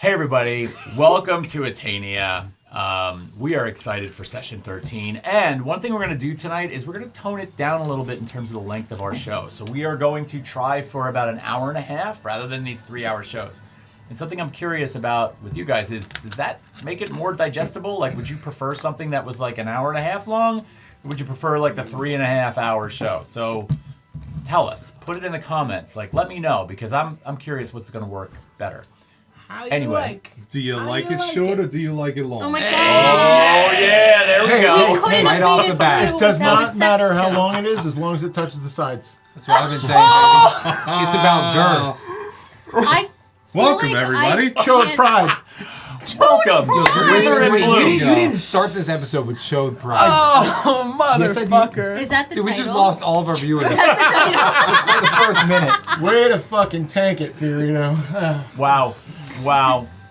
Hey everybody, welcome to Atania. We are excited for session 13, and one thing we're going to do tonight is we're going to tone it down a little bit in terms of the length of our show. So we are going to try for about an hour and a half rather than these 3-hour shows. And something I'm curious about with you guys is, does that make it more digestible? Like, would you prefer something that was like an hour and a half long? Or would you prefer like the 3.5-hour show? So tell us, put it in the comments. Like, let me know, because I'm curious what's going to work better. Anyway, do you like it short or do you like it long? Oh my god! Oh yeah, there we go. Right off the bat. It does not matter how long it is, as long as it touches the sides. That's what I've been saying, baby. It's about girth. Welcome, everybody. Chode pride. Welcome. You didn't start this episode with Chode Pride. Oh, motherfucker. Is that the Dude, title? we just lost all of our viewers for the first minute. Way to fucking tank it, Fiorino. Wow.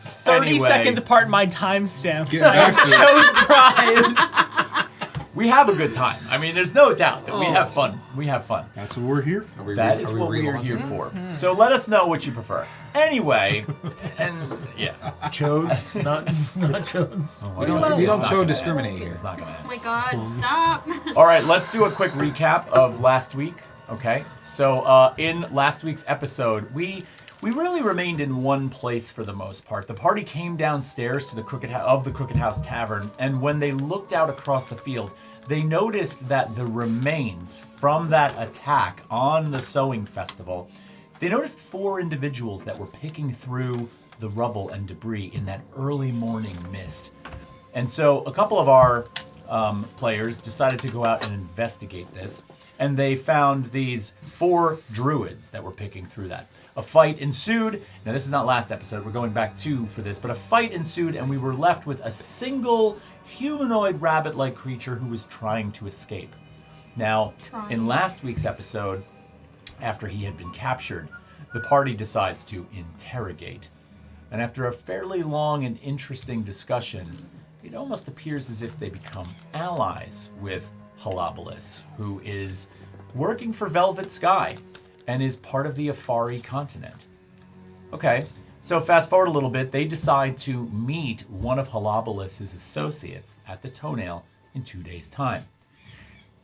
30 seconds apart in my timestamp. Get So I back to it. showed pride. We have a good time. I mean, there's no doubt that we have fun. We have fun. That's what we're here for. That is what we are here for. So let us know what you prefer. Anyway, and yeah. Chodes, not chodes. We don't show discriminate here. It's not gonna Oh my god, stop. All right, let's do a quick recap of last week. Okay, so in last week's episode, we really remained in one place for the most part. The party came downstairs to the Crooked House Tavern, and when they looked out across the field, they noticed that the remains from that attack on the sewing festival, they noticed 4 individuals that were picking through the rubble and debris in that early morning mist. And so a couple of our players decided to go out and investigate this, and they found these 4 druids that were picking through that. A fight ensued. Now, this is not last episode. We're going back 2 for this, but a fight ensued, and we were left with a single humanoid rabbit-like creature who was trying to escape. Now, in last week's episode, after he had been captured, the party decides to interrogate. And after a fairly long and interesting discussion, it almost appears as if they become allies with Halabalus, who is working for Velvet Sky and is part of the Afari continent. Okay, so fast forward a little bit, they decide to meet one of Halabalus's associates at the Toenail in 2 days' time.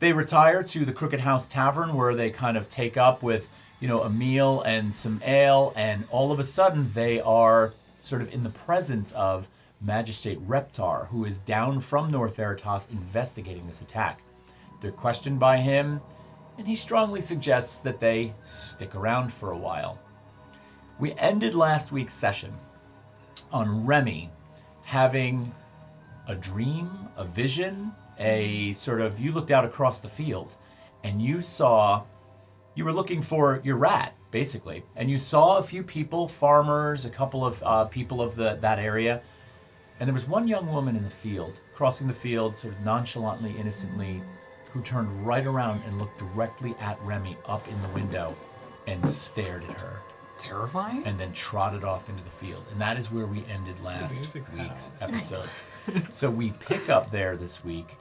They retire to the Crooked House Tavern, where they kind of take up with, a meal and some ale, and all of a sudden they are sort of in the presence of Magistrate Reptar, who is down from North Veritas investigating this attack. They're questioned by him, and he strongly suggests that they stick around for a while. We ended last week's session on Remy having a dream, a vision, a sort of, you looked out across the field, and you were looking for your rat, basically, and you saw a few people, farmers, a couple of people of that area, and there was one young woman in the field, crossing the field sort of nonchalantly, innocently, who turned right around and looked directly at Remy up in the window and stared at her. Terrifying? And then trotted off into the field. And that is where we ended last week's episode. So we pick up there this week,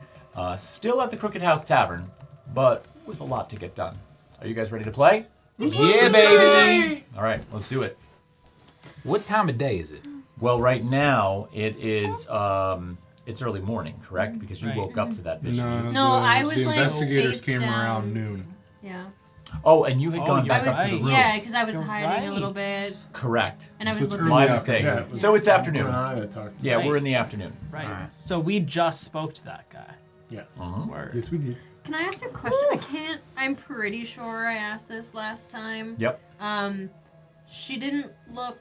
still at the Crooked House Tavern, but with a lot to get done. Are you guys ready to play? Yeah, baby! All right, let's do it. What time of day is it? Well, right now it is... it's early morning, correct? Because you woke up to that vision. No, I was the like investigators face came down. around noon. Yeah. Oh, and you had gone you're back up to the right. room. Yeah, because I was You're hiding a little right. bit, Correct. and I was it's looking. My early mistake. afternoon. So it's afternoon. Talked. Yeah, we're in the Nice. afternoon. Right. Alright. So we just spoke to that guy. Yes. Word. Yes, we did. Can I ask a question? I'm pretty sure I asked this last time. Yep. She didn't look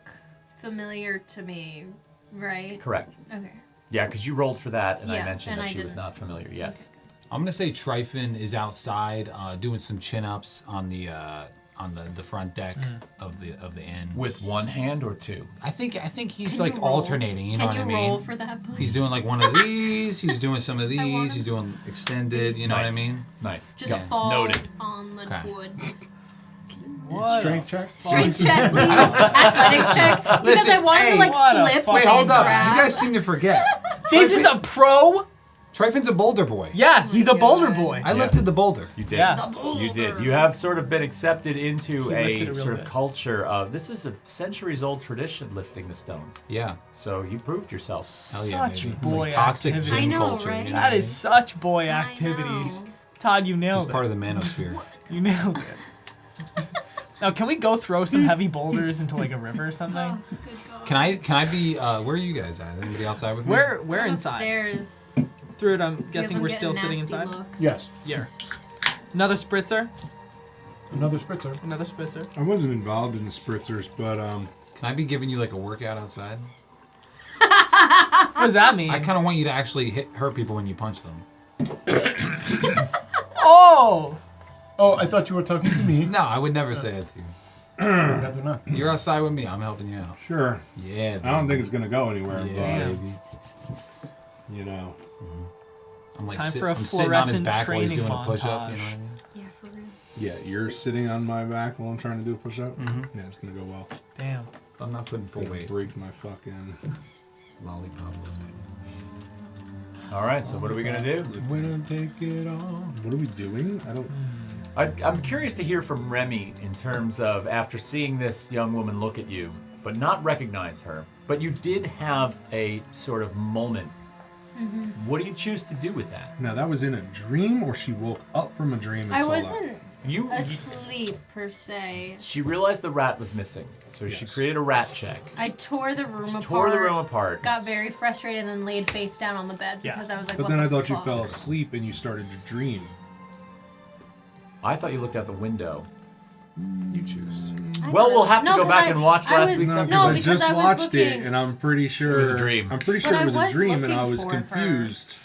familiar to me, right? Correct. Okay. Yeah, because you rolled for that, and I Yeah, mentioned and that I she was didn't. not familiar. Yes. I'm gonna say Tryphon is outside doing some chin-ups on the front deck of the inn. With one hand or two? I think he's Can like you roll? alternating. You know Can what I you roll mean? for that, please? He's doing like one of these. He's doing some of want these. He's him doing extended. You know what I Nice. mean? Nice. Just Okay. fall Noted. on the Okay. wood. What Strength check? Strength check, please. Athletics check. Because Listen, I wanted to what a slip. fucking Wait, hold up. grab. You guys seem to forget. This is a pro Tryfon's a boulder boy. Yeah, he's a my boulder God. boy. I lifted the boulder. You did. Yeah. You did. You have sort of been accepted into He lifted a it real sort of good. culture of this is a centuries-old tradition, lifting the stones. Yeah. So you proved yourself. Hell yeah, Such baby. It's boy like toxic activity. gym I know, culture. right? You know That what I is mean? such boy I activities. know. Todd, you He's nailed part it. of the manosphere. You nailed it. Now, can we go throw some heavy boulders into like a river or something? Oh, good God. Can I be? Where are you guys at? Anybody outside with me? We're I'm inside. Upstairs. Through it, I'm because guessing I'm we're getting still sitting nasty inside. looks. Yes. Yeah. Another spritzer. Another spritzer. Another spritzer. I wasn't involved in the spritzers, but Can I be giving you like a workout outside? What does that mean? I kind of want you to actually hurt people when you punch them. Oh! Oh, I thought you were talking to me. No, I would never say that to you. Rather not. You're outside with me. I'm helping you out. sure. Yeah. I don't think it's gonna go anywhere, Yeah, but baby. you know. I'm like Time for a I'm sitting on his fluorescent back while he's training doing a push-up. You know montage. what I mean? Yeah, for real. Yeah, you're sitting on my back while I'm trying to do a push-up. Mm-hmm. Yeah, it's gonna go well. Damn. I'm not putting full Gonna weight. break my fucking. Lollipop. All right. So what are we gonna do? Winner take it all. What are we doing? I don't. I'm curious to hear from Remy in terms of after seeing this young woman look at you, but not recognize her. But you did have a sort of moment. What do you choose to do with that? Now that was in a dream, or she woke up from a dream and I saw wasn't You. asleep per se. She realized the rat was missing, so she Yes. created a rat check. I tore the room apart. Tore the room apart. Got very frustrated and then laid face down on the bed because I was like, But what then the I thought you fuck? fell asleep and you started to dream. I thought you looked out the window. You choose. I Well, thought we'll it- have to no, go 'cause back I- and watch I last was- week's No, episode. No, I because just I was watched looking. it, and I'm pretty sure It was a dream. I'm pretty But sure I it was a was dream, and I looking was for her. confused.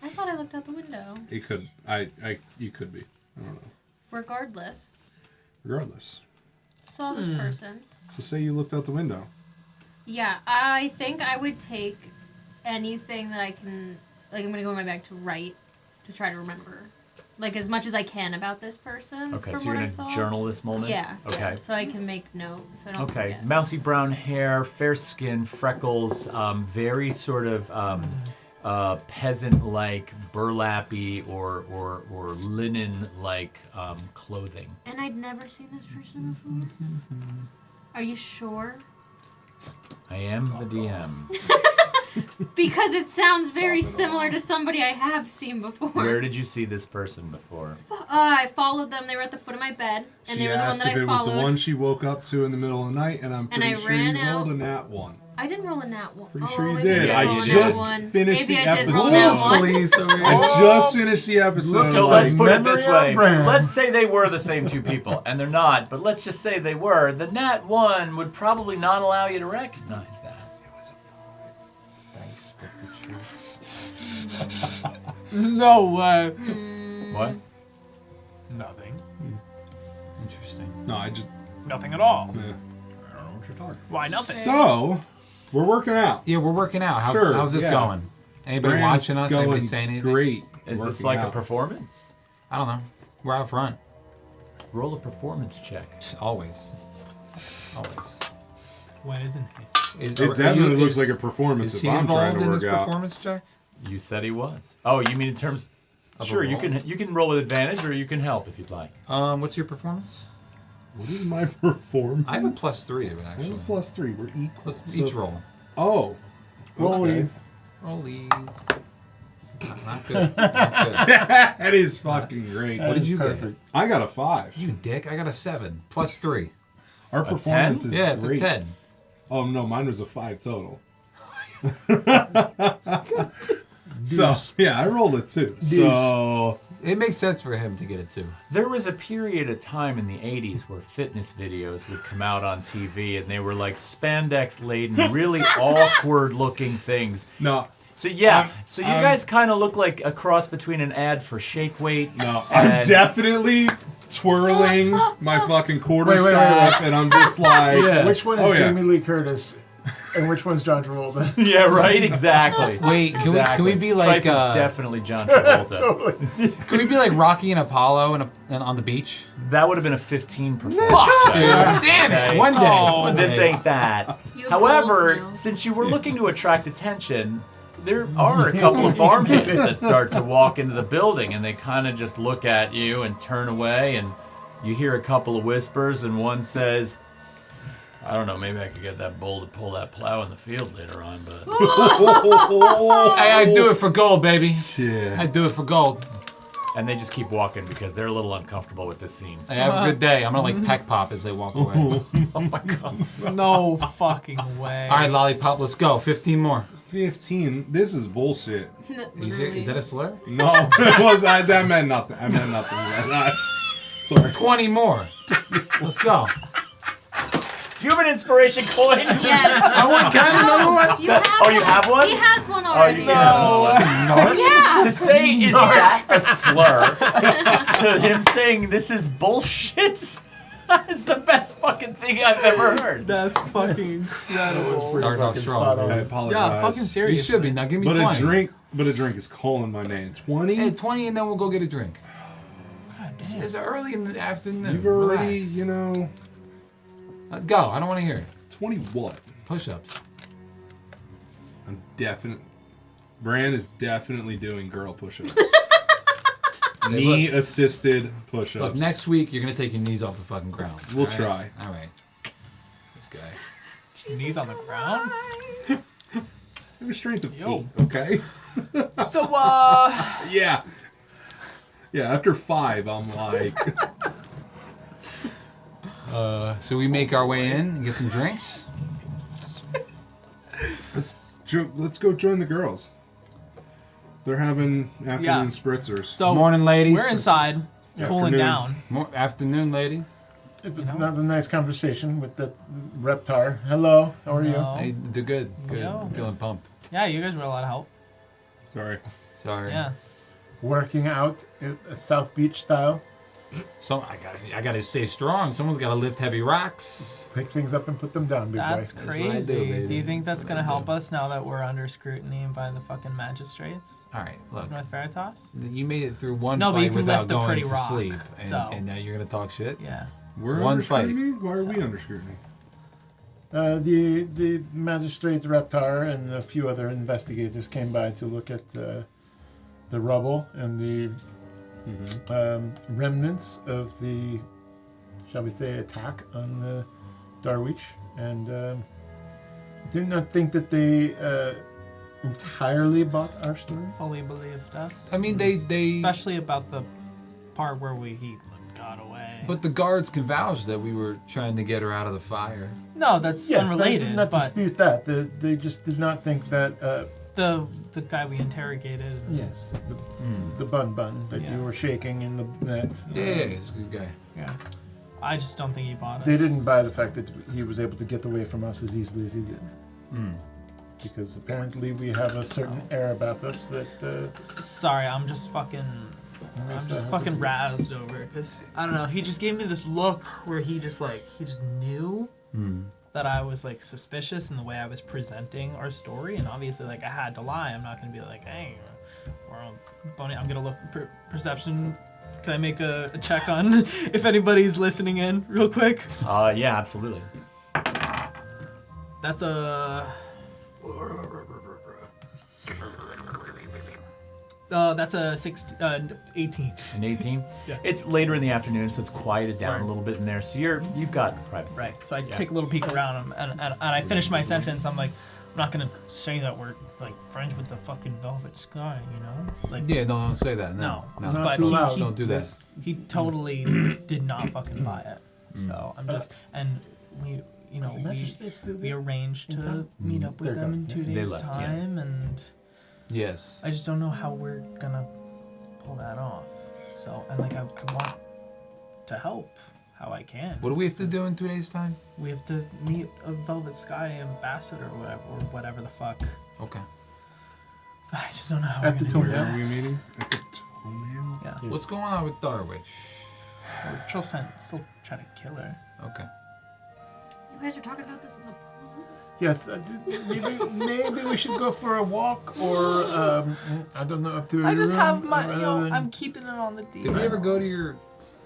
I thought I looked out the window. It could, you could be. I don't know. Regardless, Regardless, saw this person. so say you looked out the window. Yeah, I think I would take anything that I can. Like, I'm gonna go in my bag to write to try to remember, like as much as I can about this person. Okay, from so you're what I gonna saw. journal this moment? Yeah. Okay. Yeah, so I can make notes. So I don't Okay, forget. mousy brown hair, fair skin, freckles, very sort of peasant-like, burlappy or linen-like clothing. And I'd never seen this person before. Are you sure? I am the DM. Because it sounds very similar to somebody I have seen before. Where did you see this person before? I followed them. They were at the foot of my bed, and She they were the one asked that if I it was followed. the one she woke up to in the middle of the night, and I'm And pretty I sure ran you rolled out. a nat one. I didn't roll a nat one. Pretty oh, sure you maybe did. I roll a nat just one. finished Maybe the I did roll a episode. nat one. Police over here. I just finished the episode. So like, let's put it this memory way. on brand. Let's say they were the same two people, and they're not, but let's just say they were. The Nat 1 would probably not allow you to recognize that. It was a Thanks, No way. What? Nothing. Interesting. no, I just. Nothing at all. Yeah. I don't know what you're talking. Why nothing? So, we're working out. Yeah, we're working out. Sure, How's this yeah. going? Anybody Brand's watching us? going Anybody saying anything? Great. Is this Working like a out. performance? I don't know. We're out front. Roll a performance check. Always. Always. When isn't he? Is, It definitely looks is- like a performance Is if he I'm trying involved to in work this out. performance check? You said he was. Oh, you mean in terms? Of a Sure, you roll? can roll with advantage, or you can help if you'd like. What's your performance? What is my performance? I have a +3 to it, I have actually. a +3. We're equal. Let's So- each roll. Oh. Rollies. Rollies. Not good. Not good. That is fucking great. What did you get? Perfect. I got a 5. You dick. I got a 7. +3. Our performance is Yeah, it's great. a 10. Oh no, mine was a 5 total. So yeah, I rolled a 2. So It makes sense for him to get it too. There was a period of time in the 80s where fitness videos would come out on TV, and they were like spandex-laden, really awkward-looking things. no, So yeah, so you guys kind of look like a cross between an ad for Shake Weight. no, I'm and- definitely twirling my fucking quarter Wait, wait, wait, staff, and I'm just like, Yeah. Which one is Oh, yeah. Jamie Lee Curtis, and which one's John Travolta? Yeah, right. Exactly. Wait, can we be like Trifle's definitely John Travolta. Totally. can we be like Rocky and Apollo and on the beach? That would have been a 15 performance. Fuck, dude. check. Damn Okay. it. One day. Oh, One This day. ain't that. You have goals However, now. since you were looking to attract attention, there are a couple of farm hands that start to walk into the building, and they kind of just look at you and turn away, and you hear a couple of whispers, and one says, I don't know, maybe I could get that bull to pull that plow in the field later on, but... Hey, I do it for gold, baby. Shit. I do it for gold. And they just keep walking because they're a little uncomfortable with this scene. Hey, have a good day. I'm gonna like peck pop as they walk away. Oh my god. No fucking way. All right, lollipop, let's go. 15 more. 15. This is bullshit. Is that a slur? No, it was. That meant nothing. I meant nothing. Sorry. 20 more. Let's go. Human inspiration coin! Yes. I want to another one. You have Oh, you have one? He has one Oh, already. you have one. Yeah. To say, is that a slur? To him saying this is bullshit? Is the best fucking thing I've ever heard. That's fucking incredible. Started off strong. I apologize. Yeah, fucking You serious. should be. Now give me But 20. a drink is calling my name. 20. Hey, 20 and then we'll go get a drink. God It's, damn. it's early in the afternoon. You've already, Relax. you know, Let's go. I don't want to hear it. 20 what? Push-ups. I'm definite. Bran is definitely doing girl push-ups. Say, Knee look, assisted push-ups. look, next week you're gonna take your knees off the fucking ground. We'll all right? All right. This guy. Knees on the ground. I have a strength of Yo. 8, okay? So Yeah. Yeah, after 5, I'm like, So we make our way in and get some drinks. let's go join the girls. They're having afternoon Yeah. spritzers. so Morning, ladies. we're inside, cooling Afternoon. down. Afternoon, ladies. It was not a nice conversation with the reptar. Hello, how are you? No. Hey, they're good. Good. Yo. I'm feeling pumped. Yeah, you guys were a lot of help. Sorry. Sorry. Yeah. Working out South Beach style. So I gotta stay strong. Someone's gotta lift heavy rocks. Pick things up and put them down, big That's boy. That's what I do, crazy. baby. Do you think that's That's gonna what I help do. us now that we're under scrutiny by the fucking magistrates? All right, look. North Veritas? You made it through one No, but you fight can without lift a going pretty to rock, sleep, and, so- and now you're gonna talk shit. Yeah. We're One under fight. scrutiny? Why are we under scrutiny? The magistrate reptar and a few other investigators came by to look at the rubble and the remnants of the, shall we say, attack on the Darwich, and I do not think that they entirely bought our story. Fully believed us. I mean, they Especially about the part where he got away. but the guards can vouch that we were trying to get her out of the fire. No, that's Yes, unrelated. they did not but dispute that. They just did not think that. the guy we interrogated. Yes, the bun that Yeah. you were shaking in the net. Yeah, he's a good guy. Yeah. I just don't think he bought it. They didn't buy the fact that he was able to get away from us as easily as he did. Because apparently we have a certain air about us that Sorry, I'm just fucking makes that hard to do. razzed over because I don't know. He just gave me this look where he just knew that I was like suspicious in the way I was presenting our story, and obviously like I had to lie. I'm not gonna be like, hey, I'm gonna look perception. Can I make a check on if anybody's listening in real quick? Yeah, absolutely. That's a. That's a 18. An 18. Yeah. It's later in the afternoon, so it's quieted down Right. a little bit in there. So you've got privacy. Right. So I Yeah. take a little peek around him, and I finish my sentence. I'm like, I'm not gonna say that we're like friends with the fucking velvet sky, you know? Like, Yeah, no, don't say that. No, No. no. But too he- loud. he- Don't do that. he totally did not fucking buy it. So I'm just, and we, you know, we arranged in to town? meet up with They're them gone, in 2 yeah. They days' left, yeah. time, and Yes. I just don't know how we're gonna pull that off. So, and like I want to help how I can. What do we have to do in 2 days' time? We have to meet a Velvet Sky ambassador or whatever the fuck. Okay. I just don't know how At we're the gonna do Where toenail. are we meeting? At the toenail? that. Yeah. Yes. What's going on with Darwich? We're still trying to kill her. Okay. You guys are talking about this in the pool? Yes, maybe we should go for a walk, or I don't know, up to. I your just room, have my, rather you know, than- I'm keeping it on the deep. Did we ever go to your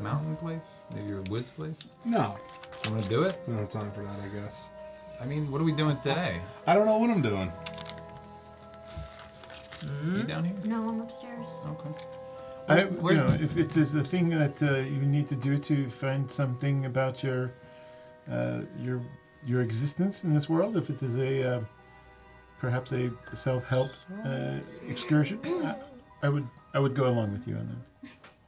mountain place? Your woods place? No. You want to do it? We don't have time for that, I guess. I mean, what are we doing today? I don't know what I'm doing. You down here? No, I'm upstairs. Okay. You know, if it is the thing that you need to do to find something about your existence in this world, if it is a perhaps a self-help excursion, I would go along with you on that.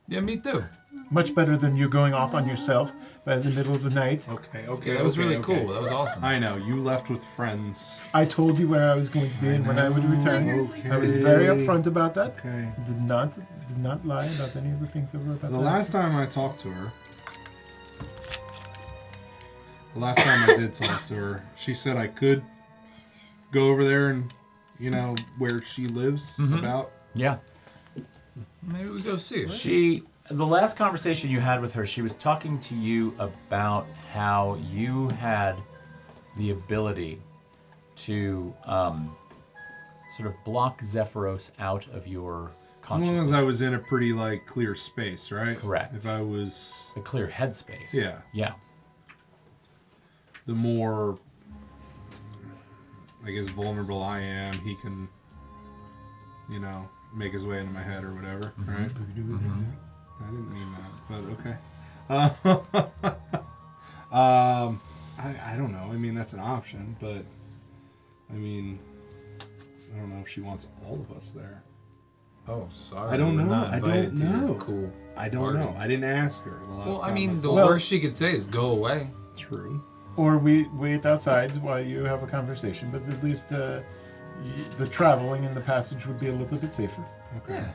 Yeah, me too. Much better than you going off on yourself by the middle of the night. Okay. Yeah, that was really cool. That was awesome. I know. You left with friends. I told you where I was going to be and when I would return. I was very upfront about that. Okay. Did not lie about any of the things that were about The that. last time I talked to her, she said I could go over there and, where she lives about. Yeah. Maybe we go see her. The last conversation you had with her, she was talking to you about how you had the ability to sort of block Zephyros out of your As consciousness. long as I was in a pretty, clear space, right? Correct. If I was... a clear headspace. Yeah. Yeah. The more, I guess, vulnerable I am, he can, make his way into my head or whatever, right? I didn't mean that, but okay. I don't know. I mean, that's an option, but I don't know if she wants all of us there. Oh, sorry. I don't We're know. not I invited don't to your know. Cool. I don't party. know. I didn't ask her the last Well, time. I mean, the saw her. worst she could say is go away. True. Or we wait outside while you have a conversation, but at least the traveling and the passage would be a little bit safer Okay. Yeah.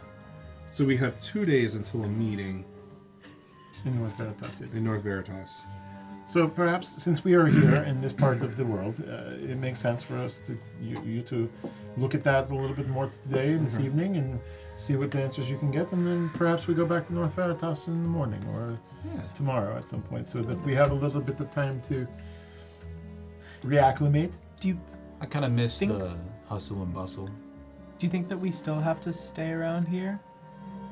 So we have 2 days until a meeting in North Veritas. Yes. in North Veritas. So perhaps since we are here in this part of the world, it makes sense for us to you to look at that a little bit more today and this evening and see what the answers you can get, and then perhaps we go back to North Veritas in the morning or tomorrow at some point, so that we have a little bit of time to reacclimate. I kind of miss Think- the hustle and bustle. Do you think that we still have to stay around here,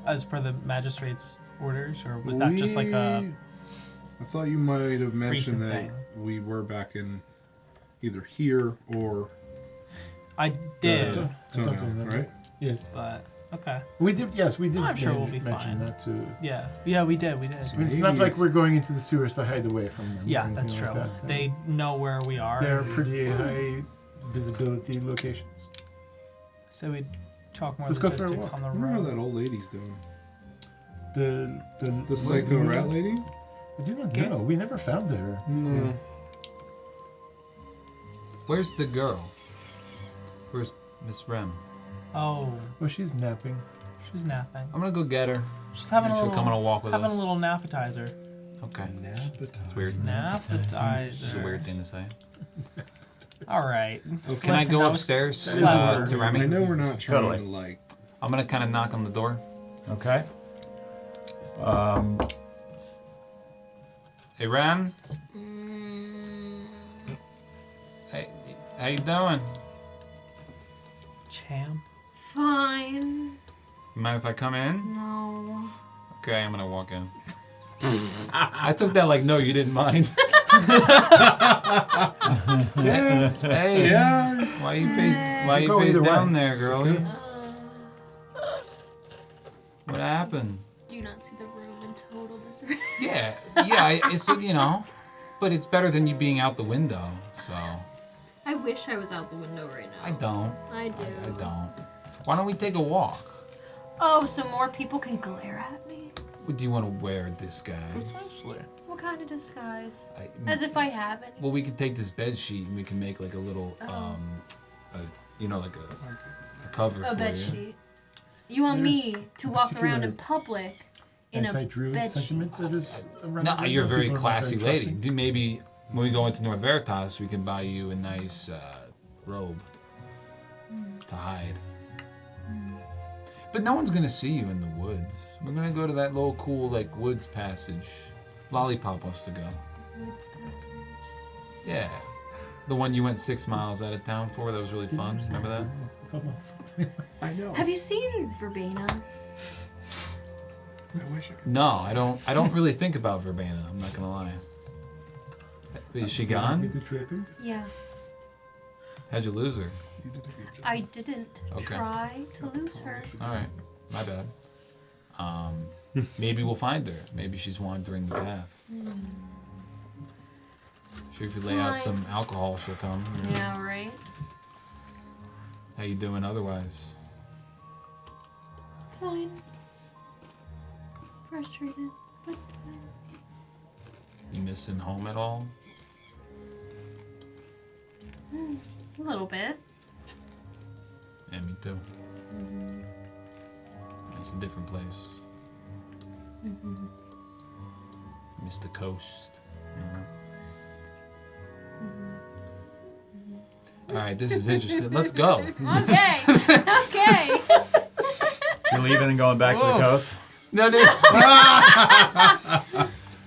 as per the magistrate's orders, or was that just like a? I thought you might have mentioned recent that thing? we were back in either here or I did, the don't Tono, remember. right? Yes, but okay. we did. Yes, we did. I'm sure we'll be mention fine. that too. Yeah, we did. I mean, it's not Maybe like it's- we're going into the sewers to hide away from them. or Yeah, anything that's true. like that. They know where we are. They're pretty high visibility locations. So we talk more Let's go for a logistics walk. on the I wonder how road. that old lady's doing. The Psycho rat lady? I do not Okay. know. We never found her. No. Where's the girl? Where's Miss Rem? Oh, Well, she's napping. she's napping. I'm gonna go get her. Just having a She'll little. come on a walk with having us. a little appetizer. Okay. It's It's weird. It's Appetizer. a weird thing to say. All right. Can I Listen, go that was- upstairs that is to weird. Remy? I know we're not trying Totally. to like. I'm gonna kind of knock on the door. Okay. Hey, Rem. Hey, how you doing? Champ. Fine. You mind if I come in? No. Okay, I'm gonna walk in. I took that like, no, you didn't mind. Yeah. Hey, Yeah. why you face Go either down way. there, girlie? What happened? Do you not see the room in total disarray? Yeah, it's but it's better than you being out the window. So I wish I was out the window right now. I don't. I do. I don't. Why don't we take a walk? Oh, so more people can glare at me? What do you want to wear disguise? Potentially. What kind of disguise? I- As if I have any. Well, we could take this bed sheet and we can make like a little, like a cover A for bed you. sheet. You want There's me to walk around in particular public in a Anti-druid bed sheet? sentiment that is around. No, the you're a window. very People are not classy very lady. trusting. Do maybe when we go into North Veritas, we can buy you a nice robe to hide. But no one's gonna see you in the woods. We're gonna go to that little cool like woods passage. Lollipop wants to go. Woods passage. Yeah, the one you went 6 miles out of town for. That was really fun. Remember that? Come on. I know. Have you seen Verbena? I wish I could. No, I don't. I don't really think about Verbena. I'm not gonna lie. Is she Get gone? the tripping. Yeah. How'd you lose her? You did a good job. I didn't Okay. try to lose her. All right, my bad. Maybe we'll find her. Maybe she's wandering the path. Sure, if you lay out some alcohol, she'll come. you know. Yeah, right? How you doing otherwise? Fine. Frustrated, but You missing home at all? a little bit. Yeah, me too. It's a different place. Miss the coast. All right, this is interesting. Let's go. Okay. Okay. You're leaving and going back to the Whoa. coast? No, no.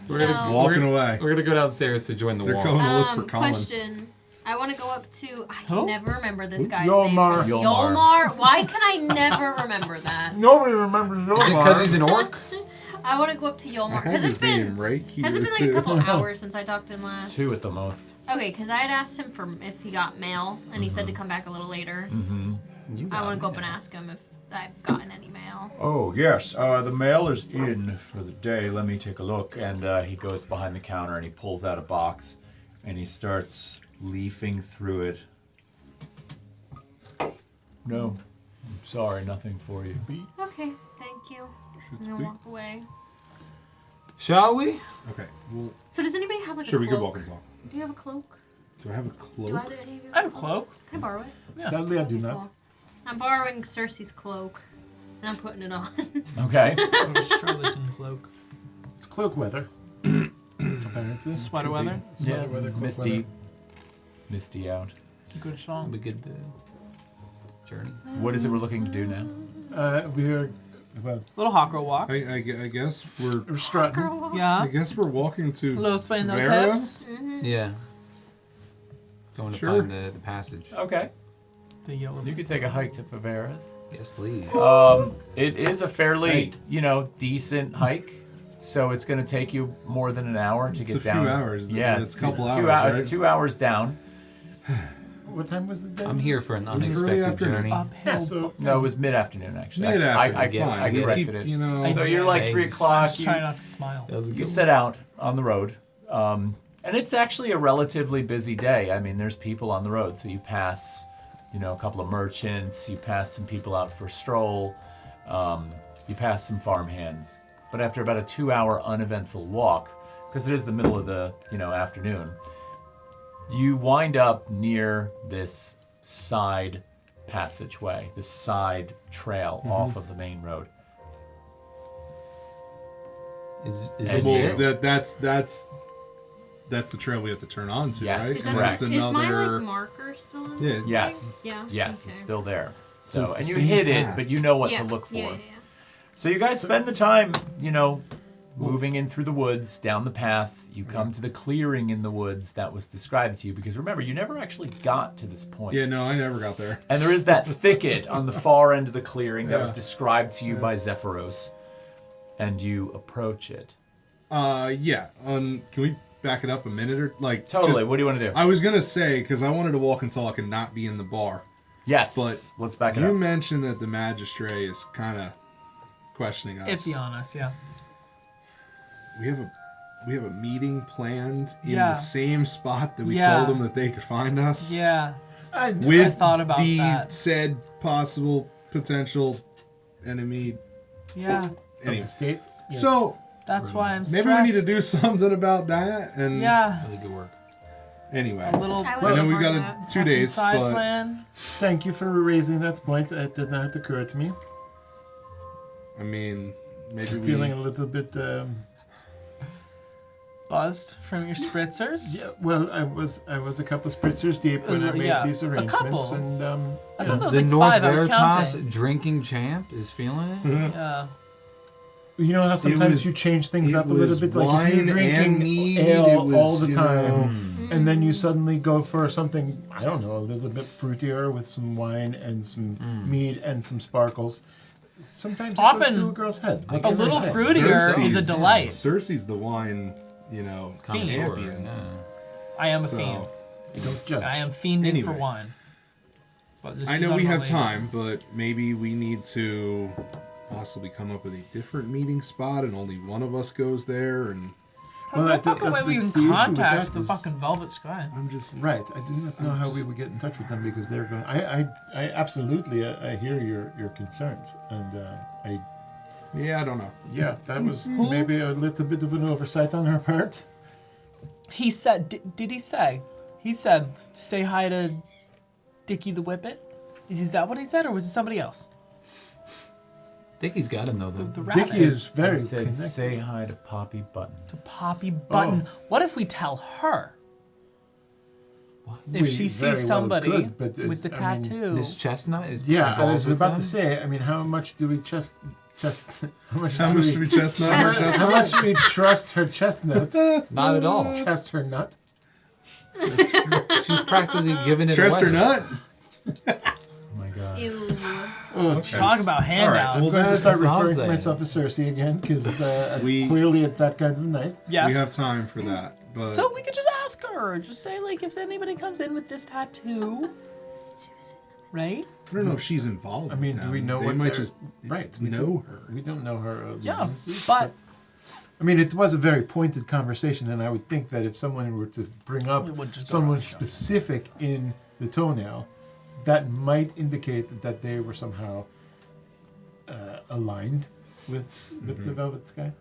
We're gonna No. Walking away. We're gonna go downstairs to join the They're wall. going to look for Colin. Question. I want to go up to. I can Who? never remember this guy's Yolmar. name. Yolmar. Yolmar. Why can I never remember that? Nobody remembers Is it because he's an orc? I want to go up to I Yolmar have because his it's name been. right here Has it been like too. a couple hours since I talked to him last? 2 at the most. Okay, because I had asked him for if he got mail, and he said to come back a little later. I want to go up and ask him if I've gotten any mail. Oh, yes. The mail is in for the day. Let me take a look. And he goes behind the counter and he pulls out a box and he starts leafing through it. No, I'm sorry, nothing for you. Okay, thank you. Should I'm gonna speak. walk away. Shall we? Okay. Well, So does anybody have like sure, a we cloak? can walk and talk. Do you have a cloak? Do I have a Do cloak? either any of you I have a cloak. Can I borrow it? Sadly, I do That'd be not. cool. I'm borrowing Cersei's cloak, and I'm putting it on. Okay. A charlatan cloak. It's cloak weather. Apparently. Sweater Could be. weather? Sweater Yeah, weather, it's cloak misty. weather. Misty out. Good It'll song. be good journey. What is it we're looking to do now? We're well, Little hot girl walk. I guess we're. we're strutting. Girl. I Yeah. guess we're walking to. Little sway in those Vera? hips. Yeah. Going to Sure. find the passage. Okay. The yellow. You could take a hike to Favera's. Yes, please. It is a fairly, Hey. decent hike. So it's going to take you more than an hour to It's get a few down. hours, Yeah, it's a couple it's hours, 2 hours. right? It's 2 hours down. What time was the day? I'm here for an was early unexpected afternoon. journey. Uphill. So No, it was mid-afternoon actually. Mid-afternoon, I fine. We corrected keep, it. you know. So you're like Hey. 3 o'clock. Just try not to smile. That was a You good set out on the road, and it's actually a relatively busy day. I mean, there's people on the road, so you pass, a couple of merchants, you pass some people out for a stroll, you pass some farmhands. But after about a 2-hour uneventful walk, because it is the middle of the afternoon, you wind up near this side passageway, this side trail off of the main road. Is And it you- Well, that's the trail we have to turn on to, Yes, right? Is, And correct. that's is my another. like marker still in Yeah. this Yes. thing? Yeah. Yes, Okay. it's still there. So So, it's the and you same hit it, path. but you know what Yeah, to look for. Yeah. So you guys spend the time, moving in through the woods, down the path. You come to the clearing in the woods that was described to you, because remember, you never actually got to this point. Yeah, no, I never got there. And there is that thicket on the far end of the clearing that was Yeah. described to you by Zephyros. And you approach it. Yeah. Can we back it up a minute or like? Totally. just- What do you want to do? I was gonna say because I wanted to walk and talk and not be in the bar. Yes. but let's back it You up. mentioned that the magistrate is kind of questioning us. Iffy on us, yeah. We have a meeting planned in Yeah. the same spot that we Yeah. told them that they could find us. Yeah. With I thought about the that. said possible potential enemy. Yeah. Anyway. the state. Yeah. So That's why I'm stressed. maybe we need to do something about that. And Yeah. really good work? anyway, A little I I would know have we've worn got that. 2 days, side but plan. Thank you for raising that point. It did not occur to me. I mean, maybe we. Feeling a little bit. Buzzed from your spritzers. Yeah. Well, I was a couple of spritzers deep when I made Yeah, these a arrangements, couple. and I thought that was The like North 5. I was Veritas counting. drinking champ is feeling it. Yeah. you know how sometimes was- you change things it up a little was bit, like if you're wine and drinking mead, ale it was, all the you time, know- and then you suddenly go for something I don't know, a little bit fruitier with some wine and some mead and some sparkles. Sometimes it goes Often to a girl's head. Like a I little said. fruitier is a delight. Cersei's the wine, Connoisseur, champion. yeah. I am a So, fiend. Don't judge. I am fiending for Anyway. wine. But I know we have unrelated. time, but maybe we need to possibly come up with a different meeting spot, and only one of us goes there. And Well, no I think fucking way we can the issue with contact that the is- fucking Velvet Sky. I'm just Right. I do not know how we would get in touch with them because they're going. I absolutely. I hear your concerns, and I. I don't know. Yeah, that was maybe a little bit of an oversight on her part. He said, did he say? He said, say hi to Dickie the Whippet? Is that what he said, or was it somebody else? Dickie's got to know The the. rabbit. Dickie is I very said, connected. say hi to Poppy Button. To Poppy Button. What if we tell her? If We she very sees well somebody could, but it's- with the I mean, tattoo. Miss Chestnut is. Yeah, I was involved with about to them? say. I mean, how much do we just how much How do much we, do we chestnut? how Or much, chestnut? how much do we trust her chestnuts? Not at all. Trust her nut. She's practically giving it Trust away. or nut? Oh my god. Ew. Talk about handouts. All right, I'm well, going to that's start what I'm referring to saying. myself as Cersei again because We- clearly it's that kind of night. Yes. We have time for that. But So we could just ask her. Just say, like, if anybody comes in with this tattoo, right? I don't know if she's involved. I mean, with do we them. know They what might they're- just right? know her. We don't know her Yeah, allegiances, but I mean, it was a very pointed conversation, and I would think that if someone were to bring up We would just go someone around shouting. specific in the toenail, that might indicate that they were somehow aligned with the Velvet Sky.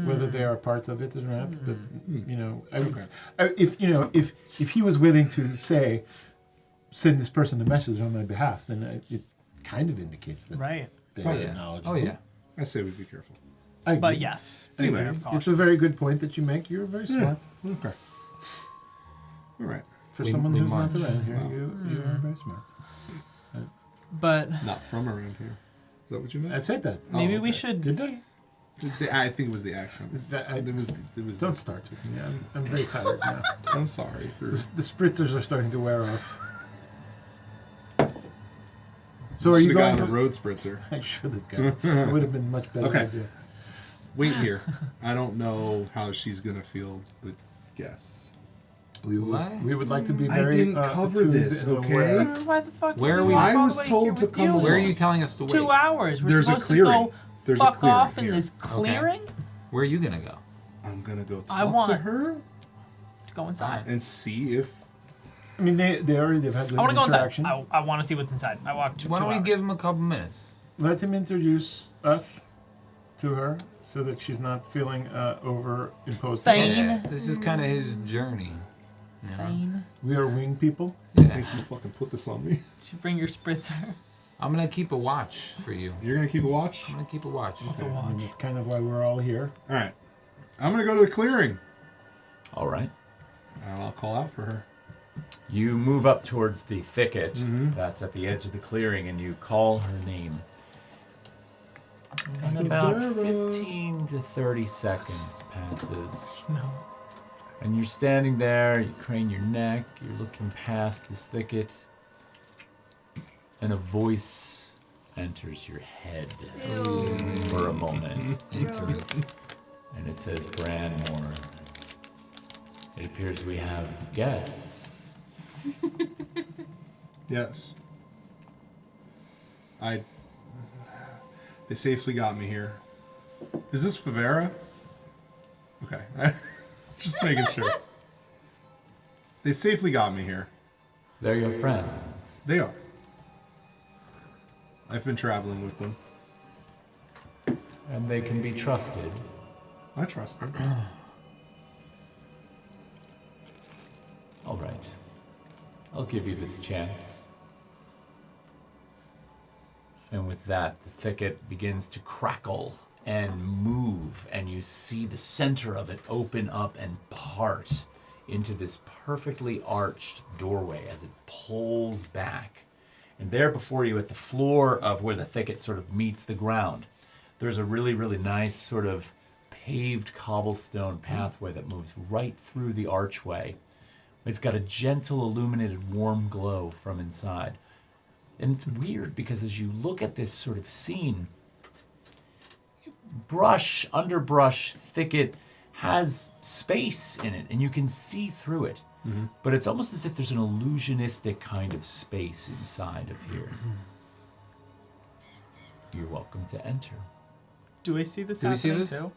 Whether they are part of it or not, but you know, I would, if he was willing to say, send this person a message on my behalf, then it kind of indicates that right. they Oh, are yeah. knowledgeable. Oh yeah. I say we be careful. I agree. But yes. Anyway, Of It's course. a very good point that you make. You're very smart. Okay. All right. For We- someone we who's not march. around here, Wow. you are very smart. But Not from around here. Is that what you meant? I said that. maybe Oh, we okay. should. Did I? I think it was the accent. It was Don't start with me. I'm very tired now. I'm sorry. The spritzers are starting to wear off. So are you going a to... road spritzer? I should have gone. It would have been much better Okay. idea. Wait here. I don't know how she's gonna feel with guests. We What? would like to be I very didn't cover attuned this, and okay? aware. Why the fuck? Where did are you we- walk I all was the way told here to with come you? along. Where are you telling us to wait? 2 hours. We're There's a supposed to clearing. go There's a fuck clearing off in here. this clearing. Where are you gonna go? I'm gonna go I talk to want- her To go inside. and see if I mean, they've had the I want to go inside. interaction. I want to see what's inside. I walked. Why don't we 2 give hours. him a couple minutes? Let him introduce us to her so that she's not feeling overimposed. Thane. Yeah, this is kind of his journey. You know? Thane, We are wing people. Yeah. think you fucking put this on me. did you bring your spritzer? I'm gonna keep a watch for you. You're gonna keep a watch? I'm gonna keep a watch. What's a I mean, watch? that's kind of why we're all here. All right. I'm gonna go to the clearing. All right. And I'll call out for her. You move up towards the thicket that's at the edge of the clearing, and you call her name. And about 15 to 30 seconds passes. No. And you're standing there, you crane your neck, you're looking past this thicket, and a voice enters your head Ew. for a moment. Gross. And it says, Branmore, it appears we have guests. Yes. They safely got me here. Is this Favera? Okay. Just making sure. They safely got me here. They're your friends. They are. I've been traveling with them. And they can be trusted. I trust them. All right. I'll give you this chance. And with that, the thicket begins to crackle and move, and you see the center of it open up and part into this perfectly arched doorway as it pulls back. And there before you, at the floor of where the thicket sort of meets the ground, there's a really, really nice sort of paved cobblestone pathway that moves right through the archway. It's got a gentle, illuminated, warm glow from inside. And it's weird because as you look at this sort of scene, brush, underbrush, thicket has space in it, and you can see through it. but it's almost as if there's an illusionistic kind of space inside of here. You're welcome to enter. Do I see this Do we see happening this? too?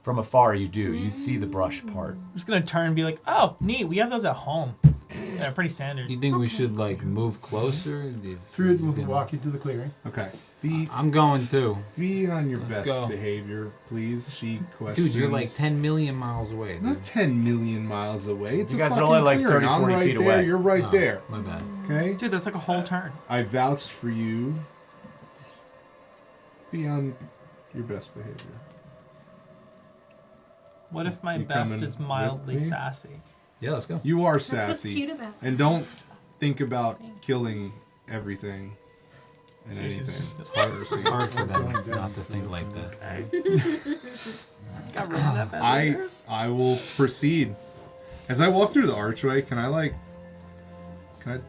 From afar, you do. You see the brush part. I'm just gonna turn and be like, "Oh, neat. We have those at home. They're pretty standard." You think we should like move closer? Through it, we'll walk you to the clearing. Okay. I'm going too. Be on your Let's best go. behavior, please. She questions. Dude, you're like 10 million miles away. Dude. Not 10 million miles away. It's You a guys are fucking only like clearing. 30, I'm 40 right feet there. away. You're right Oh, there. My bad. Okay? Dude, that's like a whole turn. I vouched for you. Be on your best behavior. What if my You best coming is mildly with me? sassy? Yeah, let's go. You are That's what's sassy. cute about it. And don't think about killing everything and Seriously, anything. it's just- It's hard for them not to think like that. Got rid of that bad I will proceed. As I walk through the archway, can I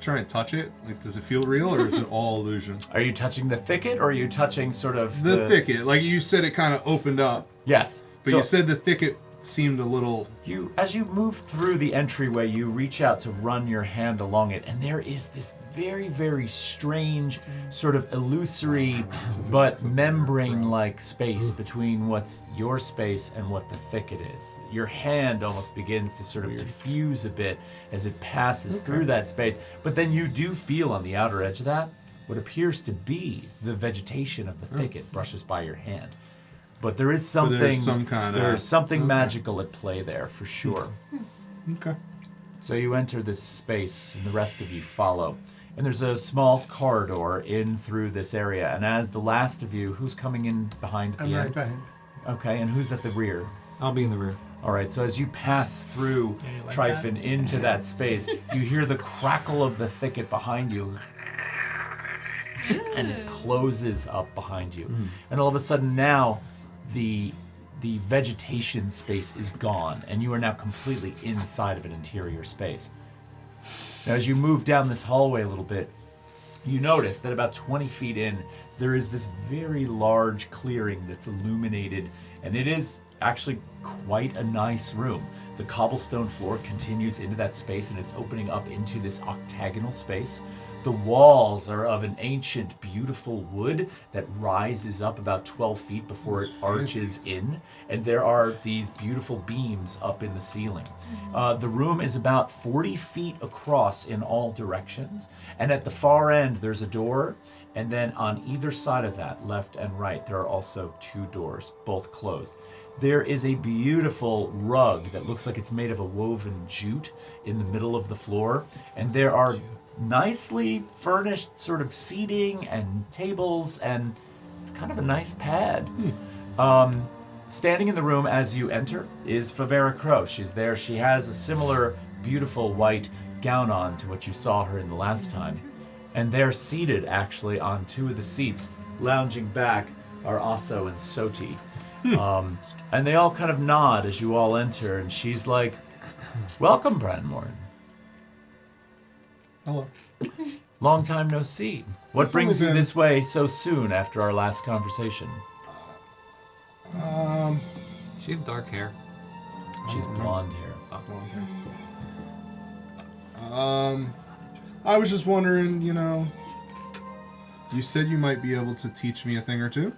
try and touch it? Like, does it feel real or is it all illusion? Are you touching the thicket, or are you touching sort of The thicket, like you said, it kind of opened up, Yes. but So you said the thicket seemed a little. as you move through the entryway, you reach out to run your hand along it, and there is this very, very strange, sort of illusory, but membrane-like space between what's your space and what the thicket is. Your hand almost begins to sort of diffuse a bit as it passes through that space, but then you do feel on the outer edge of that what appears to be the vegetation of the thicket brushes by your hand. But there is something. there's some kinda- There's something okay. magical at play there for sure. Okay. So you enter this space, and the rest of you follow. And there's a small corridor in through this area. And as the last of you, who's coming in behind at I'm the right end? behind. Okay, and who's at the rear? I'll be in the rear. All right. So as you pass through Yeah, you like Tryphon into that space, you hear the crackle of the thicket behind you. And it closes up behind you. And all of a sudden now, the vegetation space is gone, and you are now completely inside of an interior space. Now, as you move down this hallway a little bit, you notice that about 20 feet in, there is this very large clearing that's illuminated, and it is actually quite a nice room. The cobblestone floor continues into that space, and it's opening up into this octagonal space. The walls are of an ancient, beautiful wood that rises up about 12 feet before it arches in, and there are these beautiful beams up in the ceiling. The room is about 40 feet across in all directions, and at the far end there's a door, and then on either side of that, left and right, there are also two doors, both closed. There is a beautiful rug that looks like it's made of a woven jute in the middle of the floor, and there are nicely furnished sort of seating and tables, and it's kind of a nice pad. Standing in the room as you enter is Favera Crow. She's there. She has a similar beautiful white gown on to what you saw her in the last time. And they're seated actually on two of the seats. Lounging back are Aso and Soti. And they all kind of nod as you all enter, and she's like, "Welcome, Branmorn. Hello. Long time no see. What It's brings only you been- this way so soon after our last conversation?" She have dark hair. She's blonde hair. I was just wondering, you said you might be able to teach me a thing or two.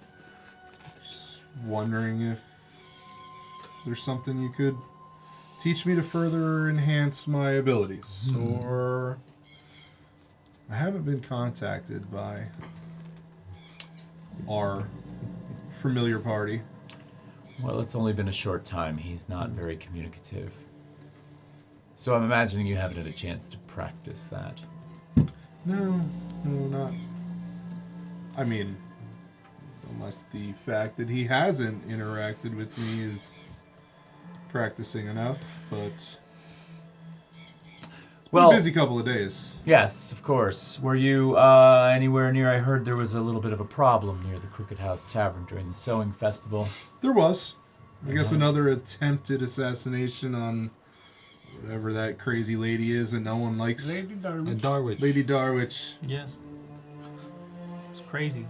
Just wondering if there's something you could teach me to further enhance my abilities. Or I haven't been contacted by our familiar party. Well, it's only been a short time. He's not very communicative. So I'm imagining you haven't had a chance to practice that. No, not. I mean, unless the fact that he hasn't interacted with me is practicing enough, but it's been Well, a busy couple of days. yes, of course. Were you anywhere near? I heard there was a little bit of a problem near the Crooked House Tavern during the sewing festival. There was, I guess, another attempted assassination on whatever that crazy lady is that no one likes. Lady Darwin. And Darwich. Lady Darwich. Yeah. It's crazy.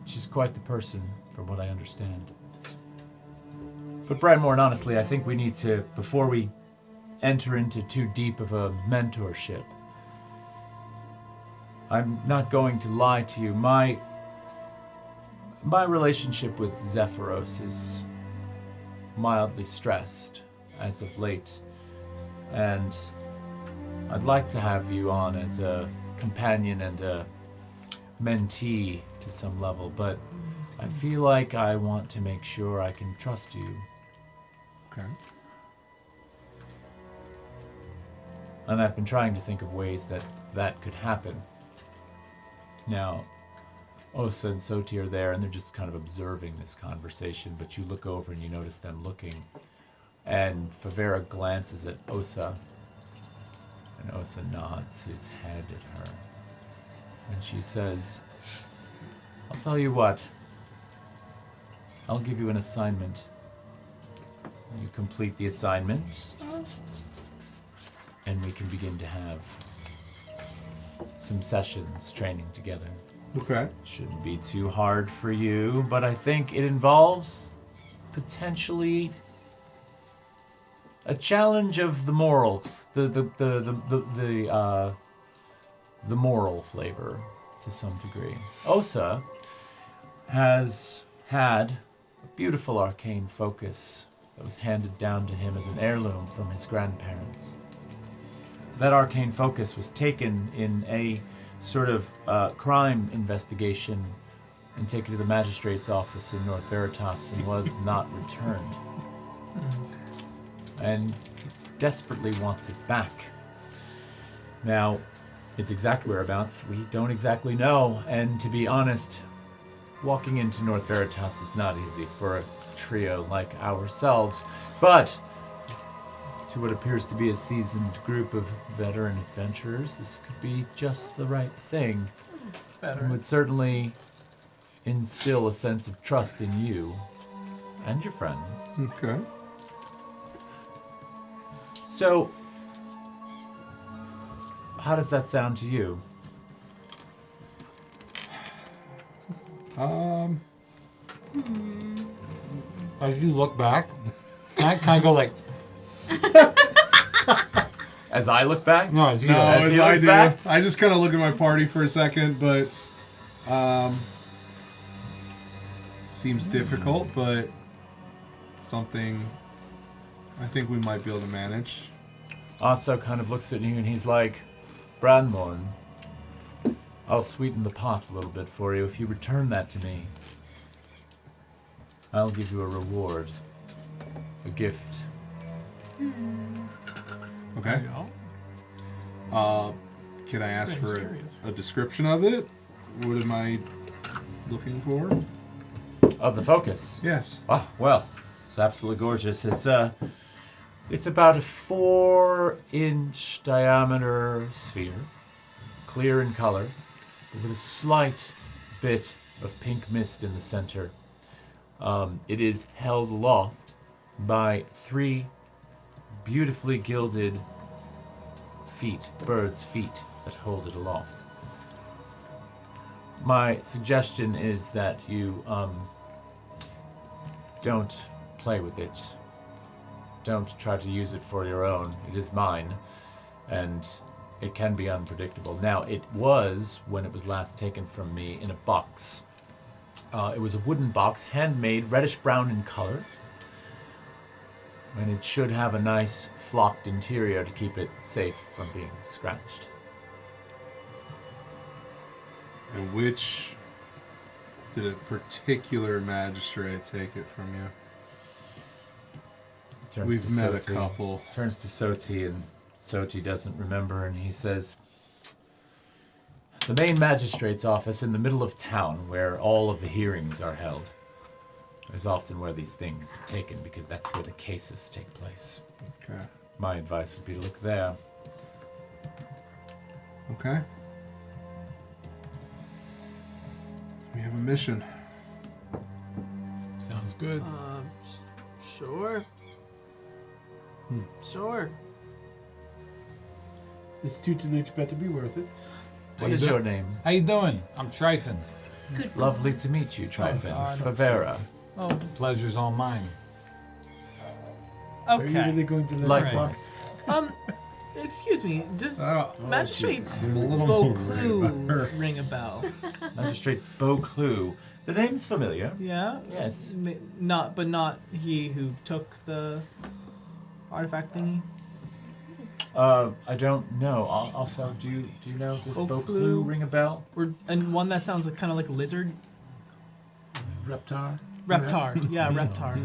She's quite the person, from what I understand. But Bradmore, honestly, I think we need to, before we enter into too deep of a mentorship. I'm not going to lie to you. My relationship with Zephyros is mildly stressed as of late, and I'd like to have you on as a companion and a mentee to some level, but I feel like I want to make sure I can trust you. Okay. And I've been trying to think of ways that could happen. Now, Osa and Soti are there, and they're just kind of observing this conversation, but you look over and you notice them looking. And Favera glances at Osa, and Osa nods his head at her. And she says, I'll tell you what. I'll give you an assignment. You complete the assignment, and we can begin to have some sessions training together. Okay. Shouldn't be too hard for you, but I think it involves potentially a challenge of the morals, the moral flavor to some degree. Osa has had a beautiful arcane focus that was handed down to him as an heirloom from his grandparents. That arcane focus was taken in a sort of crime investigation and taken to the magistrate's office in North Veritas and was not returned. And desperately wants it back. Now, its exact whereabouts, we don't exactly know, and to be honest, walking into North Veritas is not easy for a trio like ourselves, but to what appears to be a seasoned group of veteran adventurers, this could be just the right thing. And would certainly instill a sense of trust in you and your friends. Okay. So, how does that sound to you? As you look back, can I go like, As I look back? no, as you No, go. As as he I looks do. back? I just kind of look at my party for a second, but seems difficult, but something I think we might be able to manage. Also kind of looks at you and he's like, Branmorn, I'll sweeten the pot a little bit for you. If you return that to me, I'll give you a reward. A gift. Okay. Can I ask for a description of it? What am I looking for? Of the focus. Yes. Ah, well, it's absolutely gorgeous. It's about a 4-inch diameter sphere, clear in color, but with a slight bit of pink mist in the center. It is held aloft by 3 beautifully gilded feet, birds' feet, that hold it aloft. My suggestion is that you don't play with it. Don't try to use it for your own. It is mine, and it can be unpredictable. Now, it was, when it was last taken from me, in a box. It was a wooden box, handmade, reddish-brown in color, and it should have a nice flocked interior to keep it safe from being scratched. And which did a particular magistrate take it from you? Turns We've to met Soti. a couple. Turns to Soti, and Soti doesn't remember, and he says, the main magistrate's office in the middle of town, where all of the hearings are held, is often where these things are taken, because that's where the cases take place. Okay. My advice would be to look there. Okay. We have a mission. Sounds good. Sure. Sure. This tutelage better be worth it. What is your name? How you doing? I'm Tryphon. It's lovely to meet you, Tryphon. God. Favera. Oh, Pleasure's all mine. Are you okay. really going to let Likewise. me talk? Excuse me, does Oh, Magistrate Jesus, I'm a little worried about her. Beauclue ring a bell? Magistrate Beauclue. The name's familiar. Yeah? Yes. Not he who took the artifact thingy? I don't know. Also, do you know, does Beauclue. Beauclue ring a bell? And one that sounds like kind of like a lizard? Reptar. Reptar. Yeah, Reptar.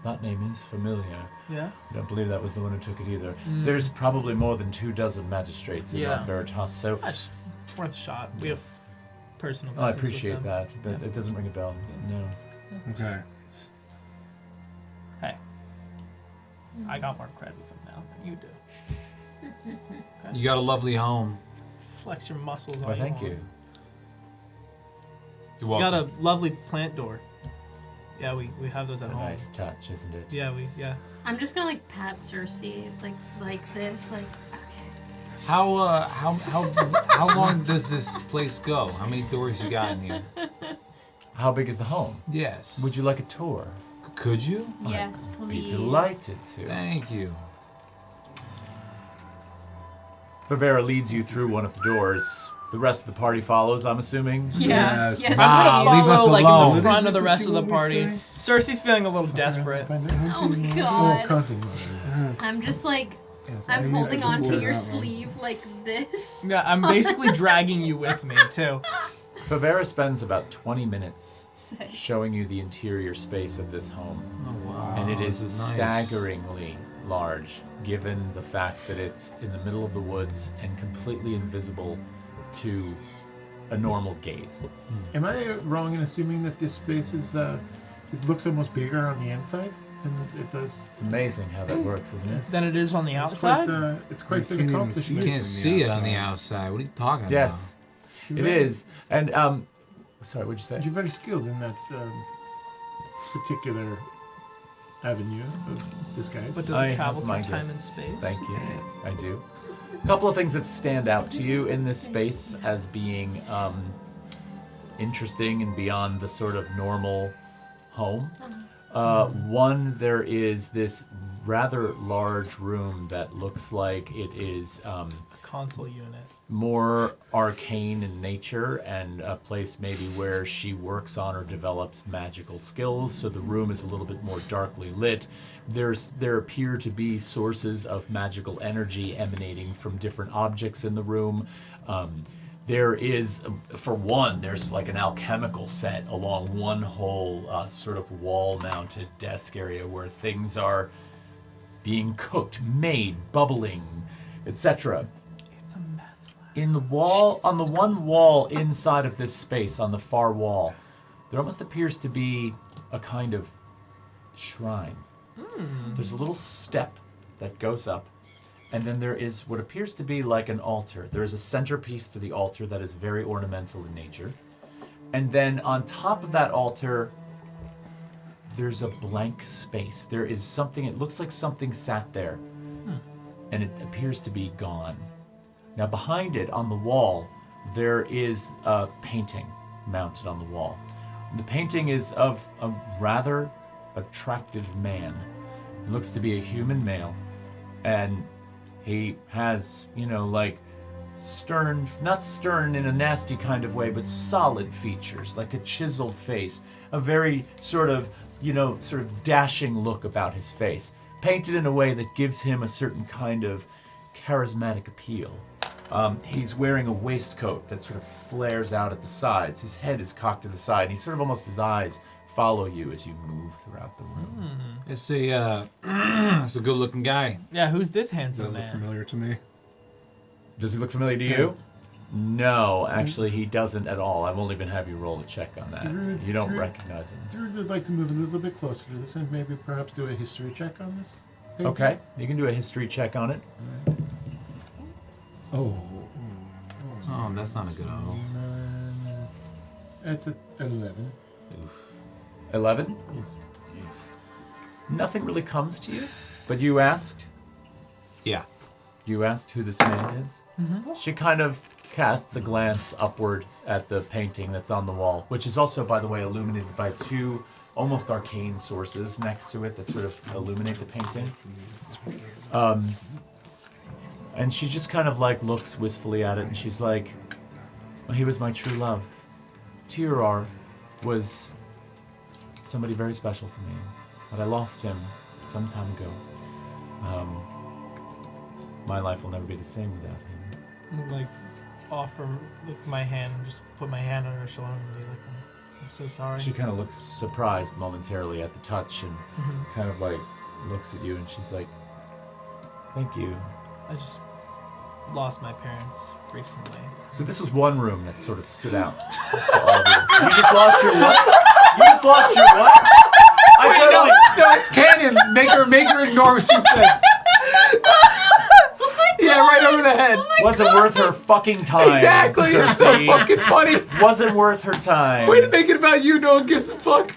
That name is familiar. Yeah? I don't believe that was the one who took it either. There's probably more than 24 magistrates in Yeah. North Veritas, so That's worth a shot. We have personal I business with appreciate them. that, but Yeah. it doesn't ring a bell. No. Okay. Hey. I got more credit with them now than you do. You got a lovely home. Flex your muscles all Well, thank want. you. You're We welcome. got a lovely plant door. Yeah, we have those It's at a home. nice touch, isn't it? Yeah. I'm just gonna like pat Cersei like this, like okay. How long does this place go? How many doors you got in here? How big is the home? Yes. Would you like a tour? Could you? Yes, Be please. delighted to. Thank you. Favera leads you through one of the doors. The rest of the party follows, I'm assuming. Yeah. Yes. Yes. Nah, I'm gonna leave us follow, like, in alone. the front What of the is it rest that of the you party. always Cersei's feeling a little desperate. Oh Oh, God. counting. I'm just like Yes, I'm I holding can on to order your that one. sleeve like this. Yeah, I'm basically dragging you with me too. Favera spends about 20 minutes Sick. showing you the interior space of this home. Oh wow. And it is this nice. staggeringly large, given the fact that it's in the middle of the woods and completely invisible to a normal gaze. Am I wrong in assuming that this space is, it looks almost bigger on the inside than it does? It's amazing how that works, isn't it? Than it is on the It's quite, outside. it's quite You the can't even accomplishment. see You can't see it on the outside. What are you talking Yes, it is. And sorry, what'd you say? You're very skilled in that particular avenue of disguise. But does I it travel have my through time and gifts. space? Thank you. I do. A couple of things that stand out to you in this space as being interesting and beyond the sort of normal home. One, there is this rather large room that looks like it is A console unit. more arcane in nature and a place maybe where she works on or develops magical skills, so the room is a little bit more darkly lit. There appear to be sources of magical energy emanating from different objects in the room. There is, for one, there's like an alchemical set along one whole sort of wall-mounted desk area where things are being cooked, made, bubbling, etc. It's a meth lab. In the wall, on the one wall inside of this space, on the far wall, there almost appears to be a kind of shrine. There's a little step that goes up, and then there is what appears to be like an altar. There is a centerpiece to the altar that is very ornamental in nature. And then on top of that altar, there's a blank space. There is something, it looks like something sat there, and it appears to be gone. Now behind it, on the wall, there is a painting mounted on the wall. The painting is of a rather attractive man. He looks to be a human male, and he has, like stern, not stern in a nasty kind of way, but solid features, like a chiseled face, a very sort of dashing look about his face, painted in a way that gives him a certain kind of charismatic appeal. He's wearing a waistcoat that sort of flares out at the sides. His head is cocked to the side, and he's sort of almost, his eyes follow you as you move throughout the room. It's a good-looking guy. Yeah, who's this Does that handsome look man? familiar to me? Does he look familiar to you? No, actually he doesn't at all. I've only been have you roll a check on that. You don't recognize him. Druid would like to move a little bit closer to this and maybe perhaps do a history check on this painting. Okay, you can do a history check on it. Oh. Oh, that's not a good O. That's an 11. 11? Yes. Nothing really comes to you, but you asked. Yeah. You asked who this man is. She kind of casts a glance upward at the painting that's on the wall, which is also, by the way, illuminated by two almost arcane sources next to it that sort of illuminate the painting. And she just kind of like looks wistfully at it, and she's like, well, he was my true love. Tiror was somebody very special to me, but I lost him some time ago. My life will never be the same without him. And, like, offer like my hand, and just put my hand on her shoulder and be like, I'm so sorry. She kind of looks surprised momentarily at the touch and kind of like looks at you, and she's like, thank you. I just lost my parents recently. So this was one room that sort of stood out to all of you. You just lost your what? You just lost your what? I totally... No, it's canon. Make her ignore what she said. Yeah, right over the head. Wasn't worth her fucking time. Exactly. It's so Cersei. fucking funny. Wasn't worth her time. Way to make it about you. No one gives a fuck.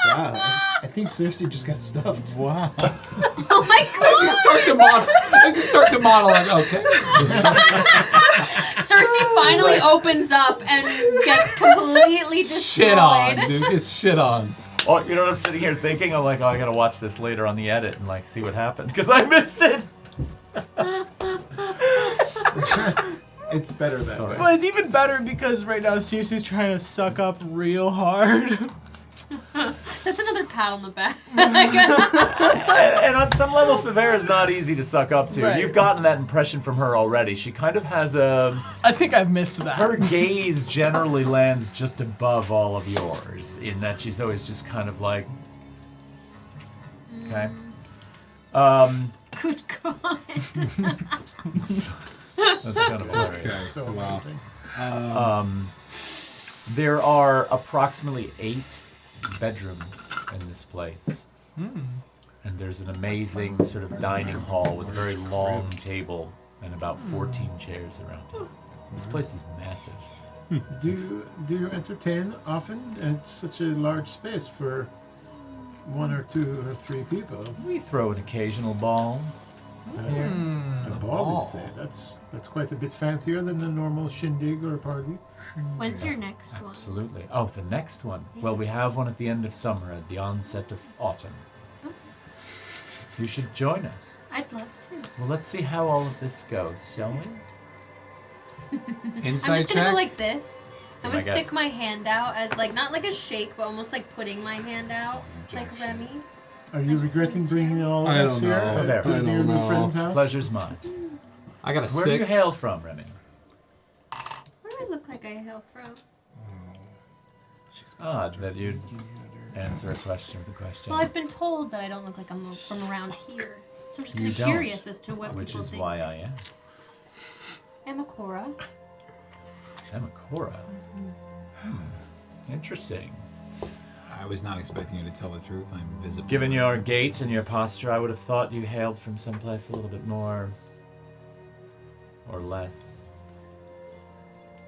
Wow. I think Cersei just got stuffed. Wow. Oh my As you god! start to monologue, okay. Cersei finally opens up and gets completely destroyed. Shit on, dude. Get shit on. Oh, you know what I'm sitting here thinking? I'm like, oh, I gotta watch this later on the edit and like see what happened because I missed it. It's better that Sorry. way. Well, it's even better because right now Cersei's trying to suck up real hard. That's another pat on the back. And on some level, Favera's not easy to suck up to. Right. You've gotten that impression from her already. She kind of has a... I think I've missed that. Her gaze generally lands just above all of yours, in that she's always just kind of like... Okay. Good God. That's kind of hilarious. Okay. So Wow. amazing. There are approximately 8 bedrooms in this place. And there's an amazing sort of dining hall with a very long table and about 14 chairs around it. This place is massive. Do you entertain often? It's such a large space for 1 or 2 or 3 people. We throw an occasional ball here. A ball, you say? That's quite a bit fancier than a normal shindig or a party. When's your next one? Absolutely. Oh, the next one. Well, we have one at the end of summer, at the onset of autumn. You should join us. I'd love to. Well, let's see how all of this goes, shall we? I'm Inside just gonna check. go like this. I'm gonna I guess. stick my hand out as like not like a shake, but almost like putting my hand out, like Remy. Are you Nice to regretting meet you. bringing all of I us don't here know. Fair. to I your don't new know. friend's house? Pleasure's mine. I got a Where do you 6. hail from, Remy? Where do I look like I hail from? Odd that you'd answer a question with a question. Well, I've been told that I don't look like I'm from around here, so I'm just kind You of don't. curious as to what Which people is think. why I asked. Amakora. Amakora. Interesting. I was not expecting you to tell the truth. I'm visible. Given your gait and your posture, I would have thought you hailed from someplace a little bit more... or less...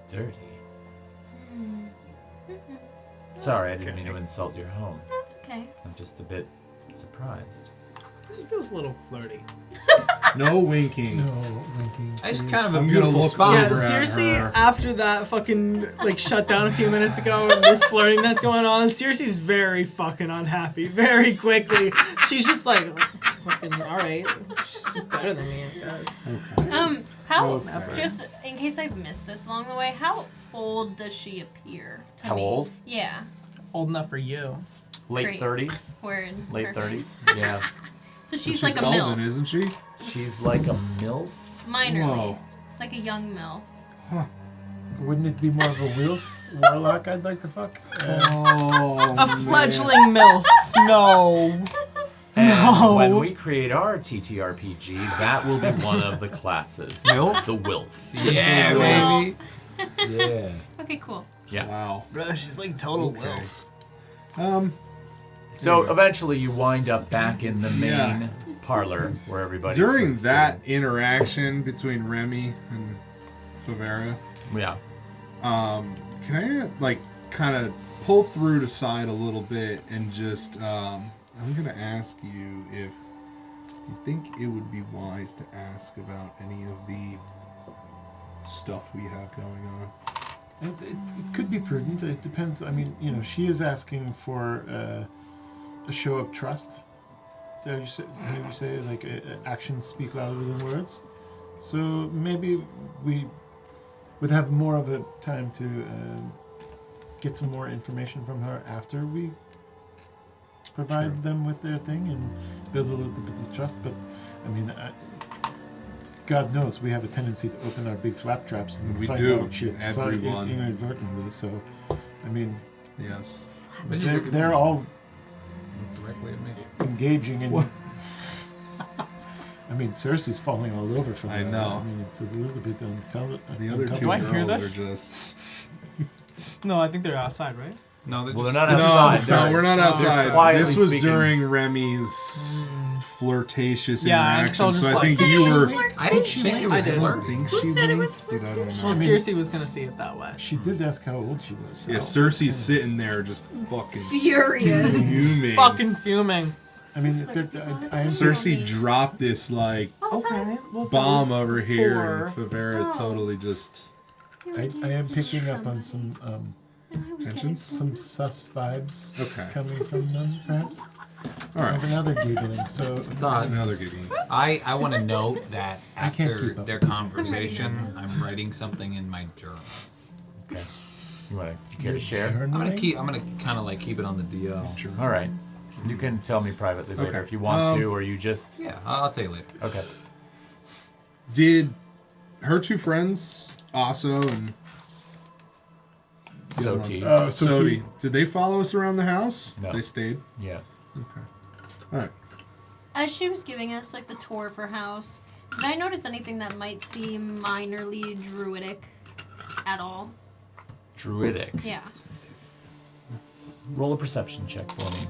dirty. Sorry, I didn't mean to insult your home. That's okay. I'm just a bit surprised. This feels a little flirty. No winking. No, winking. It's kind of a I'm gonna beautiful look spot. Yeah, over at seriously, her. after that fucking like shut down a few minutes ago and this flirting that's going on, Cersei's very fucking unhappy very quickly. She's just like, fucking alright. She's just better than me, I guess. How, Okay. just in case I've missed this along the way, how old does she appear to How me? old? Yeah. Old enough for you. Late Great. 30s? We're in Late perfect. 30s? Yeah. So she's She's like a Elven, MILF. isn't she? She's like a MILF? Minorly. Whoa. Like a young MILF. Wouldn't it be more of a wilf warlock I'd like to fuck? Oh, A fledgling MILF. No. And No. when we create our TTRPG, that will be one of the classes. MILF? The Wilf. Yeah, Wilf. baby. Yeah. Okay, cool. Yeah. Wow. Bro, she's like total Okay. MILF. So eventually you wind up back in the main Yeah. parlor where everybody's During sort of that interaction between Remy and Favera, sitting. Yeah. can I like kind of pull through the side a little bit and just I'm gonna ask you if do you think it would be wise to ask about any of the stuff we have going on? It could be prudent. It depends. I mean, she is asking for a show of trust. you say like actions speak louder than words. So maybe we would have more of a time to get some more information from her after we provide them with their thing and build a little bit of trust. But I mean, God knows we have a tendency to open our big flap traps and We find do, out shit everyone. inadvertently. So, I mean, Yes. But you look at they're me. all Look directly at me. engaging in. I mean, Cersei's falling all over from I that. know. I mean, it's a little bit uncomfortable. The other two Do I hear girls are this? just. No, I think they're outside, right? No, they're Well, just they're not No, outside. so we're not They're outside. quietly This was speaking. during Remy's flirtatious Yeah, I'm interaction. still So just I like- think Said it you was were. flirtation. I didn't think it was I did. flirting. Who said it was But I don't Well, know. Cersei was gonna see it that way. She did ask how old she was. So. Yeah, Cersei's sitting there just fucking Furious. fuming. Fucking fuming. I mean, It's like, there- you I wanna am be Cersei me. dropped this like Well, bomb over here, and Favera Oh. totally just. I am picking up on some Tensions? some sus vibes Okay. coming from them, perhaps. All I have right. another giggling. So God. Now they're giggling. I want to note that I can't after keep up. their conversation, I'm writing something in my journal. Okay. You care to share? I'm gonna journaling? kind of like keep it on the DL. All right. You can tell me privately later Okay. if you want to, or you just. Yeah, I'll tell you later. Okay. Did her two friends, Aso and the other one? Soti. Soti, did they follow us around the house? No. They stayed. Yeah. Okay. All right. As she was giving us like the tour of her house, did I notice anything that might seem minorly druidic at all? Druidic. Yeah. Roll a perception check for me.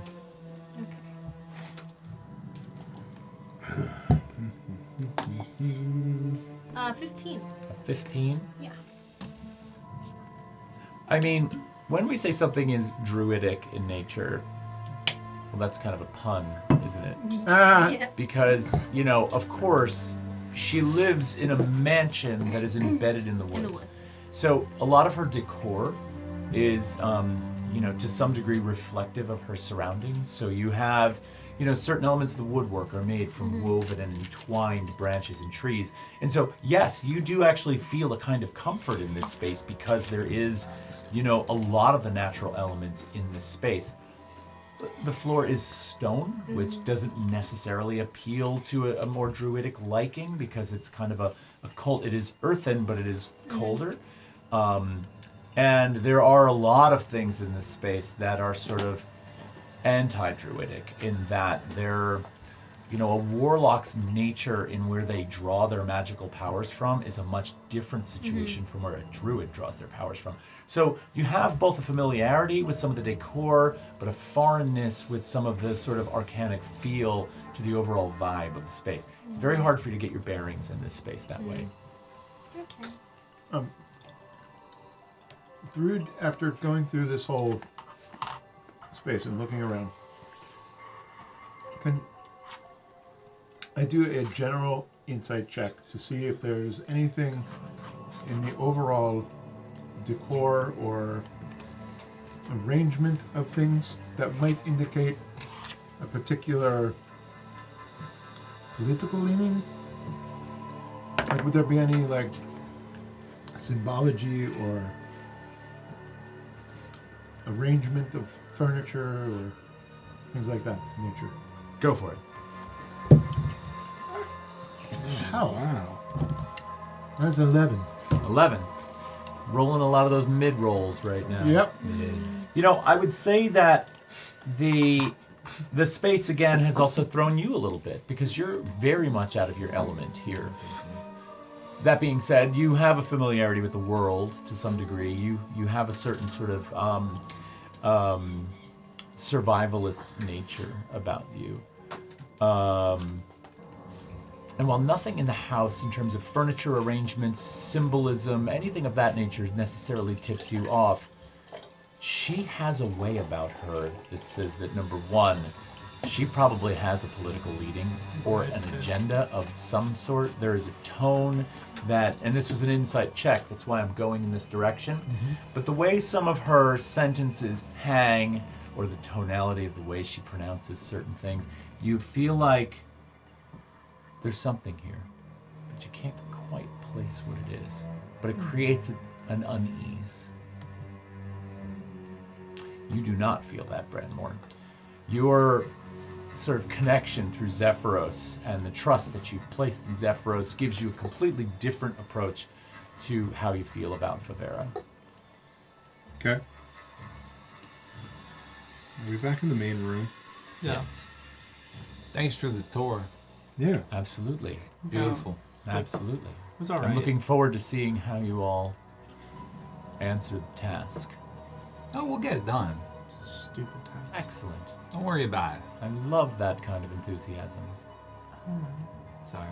Okay. 15. 15. Yeah. I mean, when we say something is druidic in nature, well, that's kind of a pun, isn't it? Yeah. Because, of course, she lives in a mansion that is embedded in the woods. In the woods. So a lot of her decor is, to some degree reflective of her surroundings. So you have, certain elements of the woodwork are made from woven and entwined branches and trees. And so, yes, you do actually feel a kind of comfort in this space because there is, a lot of the natural elements in this space. The floor is stone, which doesn't necessarily appeal to a more druidic liking because it's kind of a cold. It is earthen, but it is colder. And there are a lot of things in this space that are sort of anti-druidic in that they're, a warlock's nature in where they draw their magical powers from is a much different situation from where a druid draws their powers from. So you have both a familiarity with some of the decor, but a foreignness with some of the sort of arcanic feel to the overall vibe of the space. It's very hard for you to get your bearings in this space that way. Okay. After going through this whole space and looking around, can I do a general insight check to see if there's anything in the overall decor or arrangement of things that might indicate a particular political leaning? Like, would there be any, like, symbology or arrangement of furniture or things like that nature? Go for it. How? Wow. That's 11. 11. Rolling a lot of those mid rolls right now. Yep. I would say that the space again has also thrown you a little bit because you're very much out of your element here. That being said, you have a familiarity with the world to some degree. You have a certain sort of survivalist nature about you. And while nothing in the house in terms of furniture arrangements, symbolism, anything of that nature necessarily tips you off, she has a way about her that says that, number one, she probably has a political leading or an agenda of some sort. There is a tone that, and this was an insight check, that's why I'm going in this direction, but the way some of her sentences hang or the tonality of the way she pronounces certain things. You feel like there's something here, but you can't quite place what it is. But it creates an unease. You do not feel that, Branmore. Your sort of connection through Zephyros and the trust that you've placed in Zephyros gives you a completely different approach to how you feel about Favera. Okay. Are we back in the main room? Yeah. Yes, Thanks for the tour. Yeah. absolutely. Beautiful. Absolutely. It was alright. I'm looking forward to seeing how you all answer the task. Oh, we'll get it done. It's a stupid time. Excellent. Don't worry about it. I love that kind of enthusiasm. Sorry.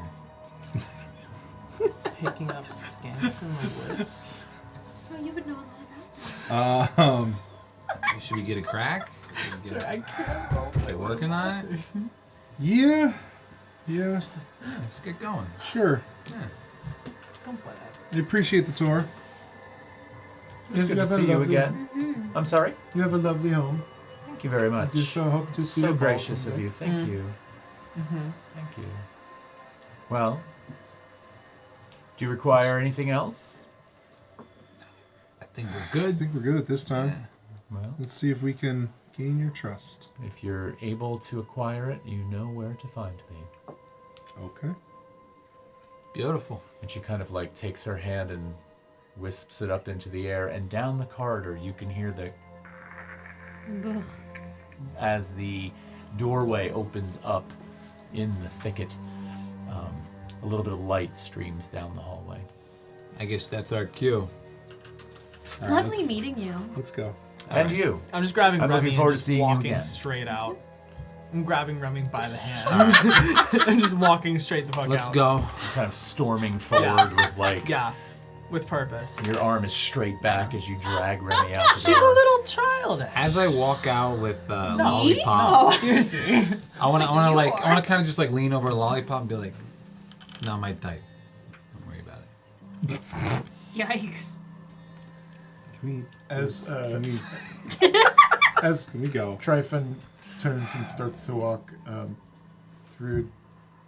Picking up skanks in my woods. Oh, you would know a lot about it. Should we get a crack? Sorry, I can't roll. Are you working on it? Yeah. Let's get going. Sure. Yeah. Come play that. I appreciate the tour. It's good to see you again. I'm sorry? You have a lovely home. Thank you very much. I just hope to see So you gracious someday. of you. Thank you. Mm-hmm. Thank you. Well, do you require anything else? I think we're I good. think we're good at this time. Yeah. Well, Let's see if we can gain your trust. if you're able to acquire it, you know where to find me. Okay. Beautiful. And she kind of like takes her hand and wisps it up into the air, and down the corridor you can hear the Ugh. as the doorway opens up in the thicket. A little bit of light streams down the hallway. I guess that's our cue. All right, Lovely let's- meeting you. Let's go. And right. you. I'm just grabbing I'm Remy looking forward and to just seeing you walking again. straight out. I'm grabbing Remy by the hand and just walking straight the fuck Let's out. go. You're kind of storming forward Yeah. with like Yeah, with purpose. your arm is straight back as you drag Remy out the She's a door. little child. As I walk out with No. lollipop, No, seriously. I want to You like I are. want to kind of just like lean over a lollipop and be like, "Not my type. Don't worry about it." Yikes. Can we, As can we, as can we go? Tryphon turns and starts to walk, Thrud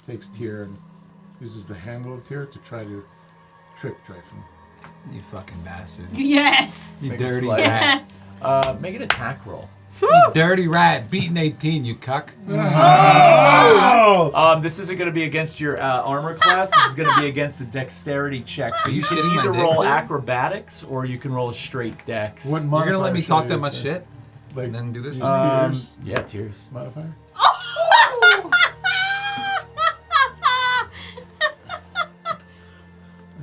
takes Tyr and uses the handle of Tyr to try to trip Tryphon. You fucking bastard. Yes. You Make a dirty slide. rat. Yes. Make an attack roll. You dirty rat. Beating 18, you cuck. This isn't going to be against your armor class. This is going to be against the dexterity check. So Are you you can shitting my either dick, roll dude? acrobatics or you can roll a straight dex. What You're gonna let modifier me should talk I that use much then? shit Like, and then do this? use Um, Tyr's yeah, tears. modifier?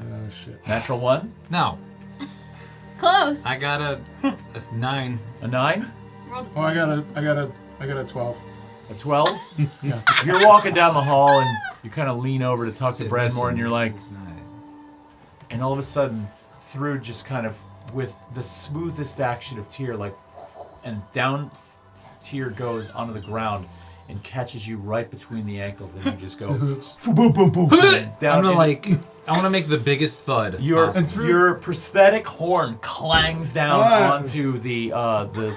Oh shit. Natural 1, No, Close. I got that's 9. a 9, Rolled Oh, I got a 12. a 12. Yeah. You're walking down the hall and you kind of lean over to talk to Say, Bradmore listen, and you're like, it's not- and all of a sudden, through just kind of with the smoothest action of Tyr, like, and down Tyr goes onto the ground and catches you right between the ankles, and you just go Hoofs. boom, boom, boom, I'm down. gonna in- like, I want to make the biggest thud. your possible. your prosthetic horn clangs down Ah. onto the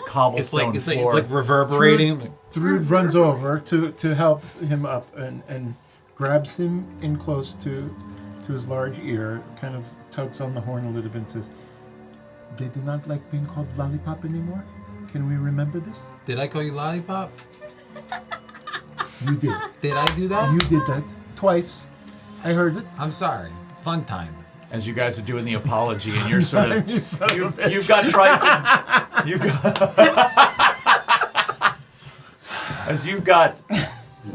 cobblestone it's floor. like reverberating. Thrud runs over to help him up and grabs him in close to his large ear, kind of tugs on the horn a little bit and says, "They do not like being called Lollipop anymore? Can we remember this?" Did I call you lollipop? You did. Did I do that? You did that twice. I heard it. I'm sorry. Fun time. As you guys are doing the apology, and you're sort of You son of a you've got Tryphon.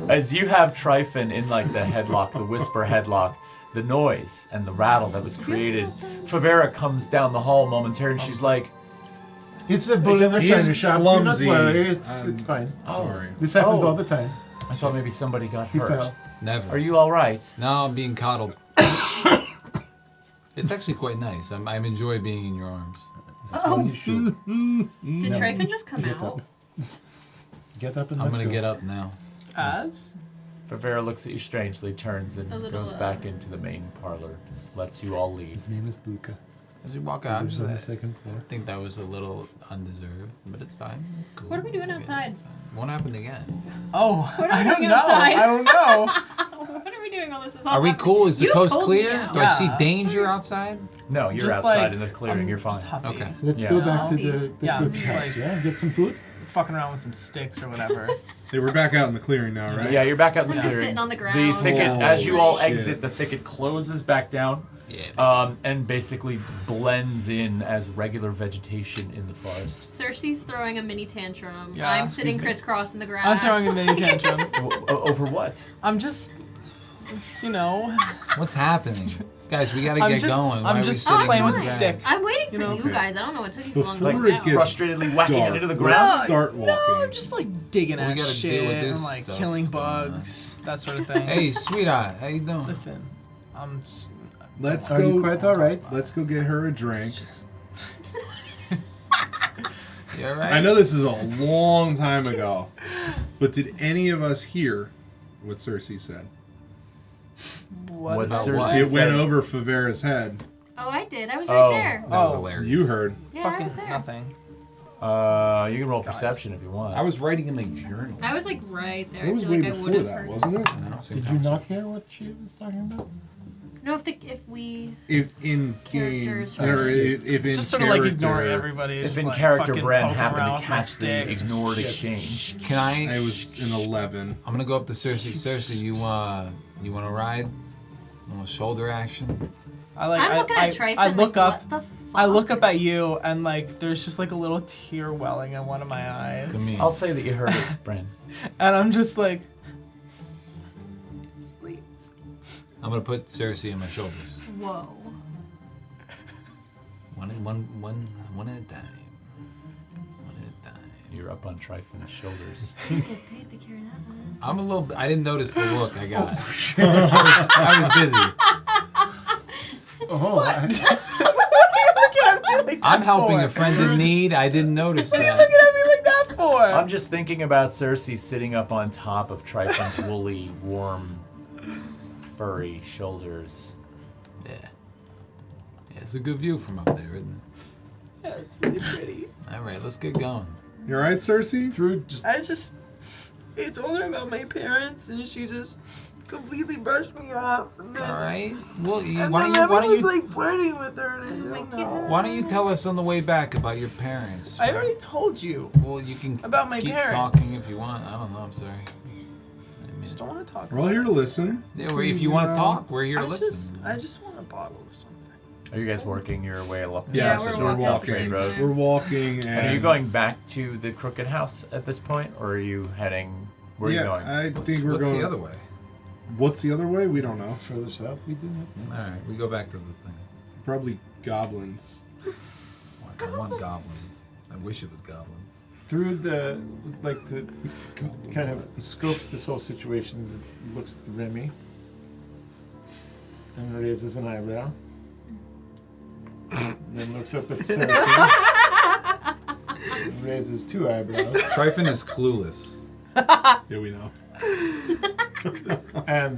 As you have Tryphon in like the headlock, the whisper headlock, the noise and the rattle that was created. Favera comes down the hall momentarily, and she's like, It's a bull in a He's china shop. Do not clumsy. worry. It's fine. Sorry. This happens Oh. all the time. I thought maybe somebody got He hurt. fell. Never. Are you all right? No, I'm being coddled. It's actually quite nice. I enjoy being in your arms. Oh, You should. did Tryphon just come Get out? up. Get up and I'm let's gonna go. get up now. As? Favera looks at you strangely, turns and A little, goes back into the main parlor, lets you all leave. His name is Luca. As we walk out, I'm Lives just on like, the second floor. I think that was a little undeserved, but it's fine. It's cool. What are we doing I get it, outside? it's fine. Won't happen again. Oh, What are I we don't doing know. outside? I don't know. What are we doing while this is all Are we happening? cool? Is the You coast told me clear? out. Do I see Yeah. danger outside? No, you're Just outside like, in the clearing. I'm You're fine. just huffy. Okay. Let's Yeah. go back to Coffee. the Yeah, I'm cook just house, like- yeah? Get some food? Fucking around with some sticks or whatever. Hey, we're back out in the clearing now, right? Yeah, you're back out in the We're just clearing. sitting on the The ground. thicket, Oh, as you all shit. exit, the thicket closes back down. Yeah. And basically blends in as regular vegetation in the forest. Cersei's throwing a mini tantrum. Yeah, I'm sitting excuse me. crisscross in the grass. I'm throwing a mini tantrum. Over what? I'm just, you know, What's happening? Guys, we gotta I'm get just- going. I'm Why just are we sitting playing on with the a ground? stick. I'm waiting for You know? you guys. I don't know what took you so long to Before get it down. gets Frustratedly whacking dark, it into the let's ground? start walking. No, I'm just like digging We at gotta shit deal with and this like stuff killing going on. bugs, that sort of thing. Hey, sweetheart, how you doing? Listen, I'm just, Let's Are you go. quite all right? Let's go get her a drink. it's just You all right? I know this is a long time ago, but did any of us hear what Cersei said? what What about Cersei what? It said- went over Favera's head. Oh, I did. I was right Oh. there. That was Oh. hilarious. You heard. Yeah, I Fucking was there. nothing. You can roll perception if you want. I was writing in my journal. I was like right there. It I was feel way like I would before have that, heard. wasn't it? I don't see Did the you not conversation. hear what she was talking about? No, if we If in game, Characters, or right. if in Just sort of like character, ignoring everybody. If just, in like, character fucking Bran poking happened around to with my catch the stick. ignored exchange. Can I? I was an 11. I'm gonna go up to Cersei. Cersei, you wanna ride? A little shoulder action. I'm looking at Trife I and look like, up. what the fuck? I look up at you and like there's just like a little tear welling in one of my eyes. Come here. I'll say that you heard it, Bran. And I'm just like, please. I'm gonna put Cersei on my shoulders. Whoa. One at a time. One at a time. You're up on Triffin's shoulders. Get paid to carry that one. I'm a little. I didn't notice the look I got. I was busy. Oh, I'm helping a friend in need. I didn't notice What are you that. looking at me like that for? I'm just thinking about Cersei sitting up on top of Triffin's woolly, warm, furry shoulders. Yeah. Yeah, it's a good view from up there, isn't Yeah, it's really pretty. it? All right, let's get going. You alright, Cersei? through just I told her about my parents and she just completely brushed me off. And It's then, all right. Well, and why then don't you? Why I was don't you? like flirting with her and I Oh my don't God. know. Why don't you tell us on the way back about your parents? I already told you. Well, you can About my keep parents. talking if you want. I don't know. I'm sorry. I just don't want to talk We're all here to listen. Yeah, if you want to talk, we're here to I listen. just want a bottle of something. Are you guys working your way up? Yeah, Yes, we're walking at the walking. same road. time. We're walking, and And are you going back to the Crooked House at this point, or are you heading? Where are yeah, you going? I What's, think we're what's going. the other way? What's the other way? We don't know. further south. We did it. All right, we go back to the thing. Probably goblins. I want goblins. I wish it was goblins. Through the kind of scopes this whole situation, looks at Remy and raises an eyebrow. Then looks up at Cersei and raises two eyebrows. Trifin is clueless. Yeah, we know. And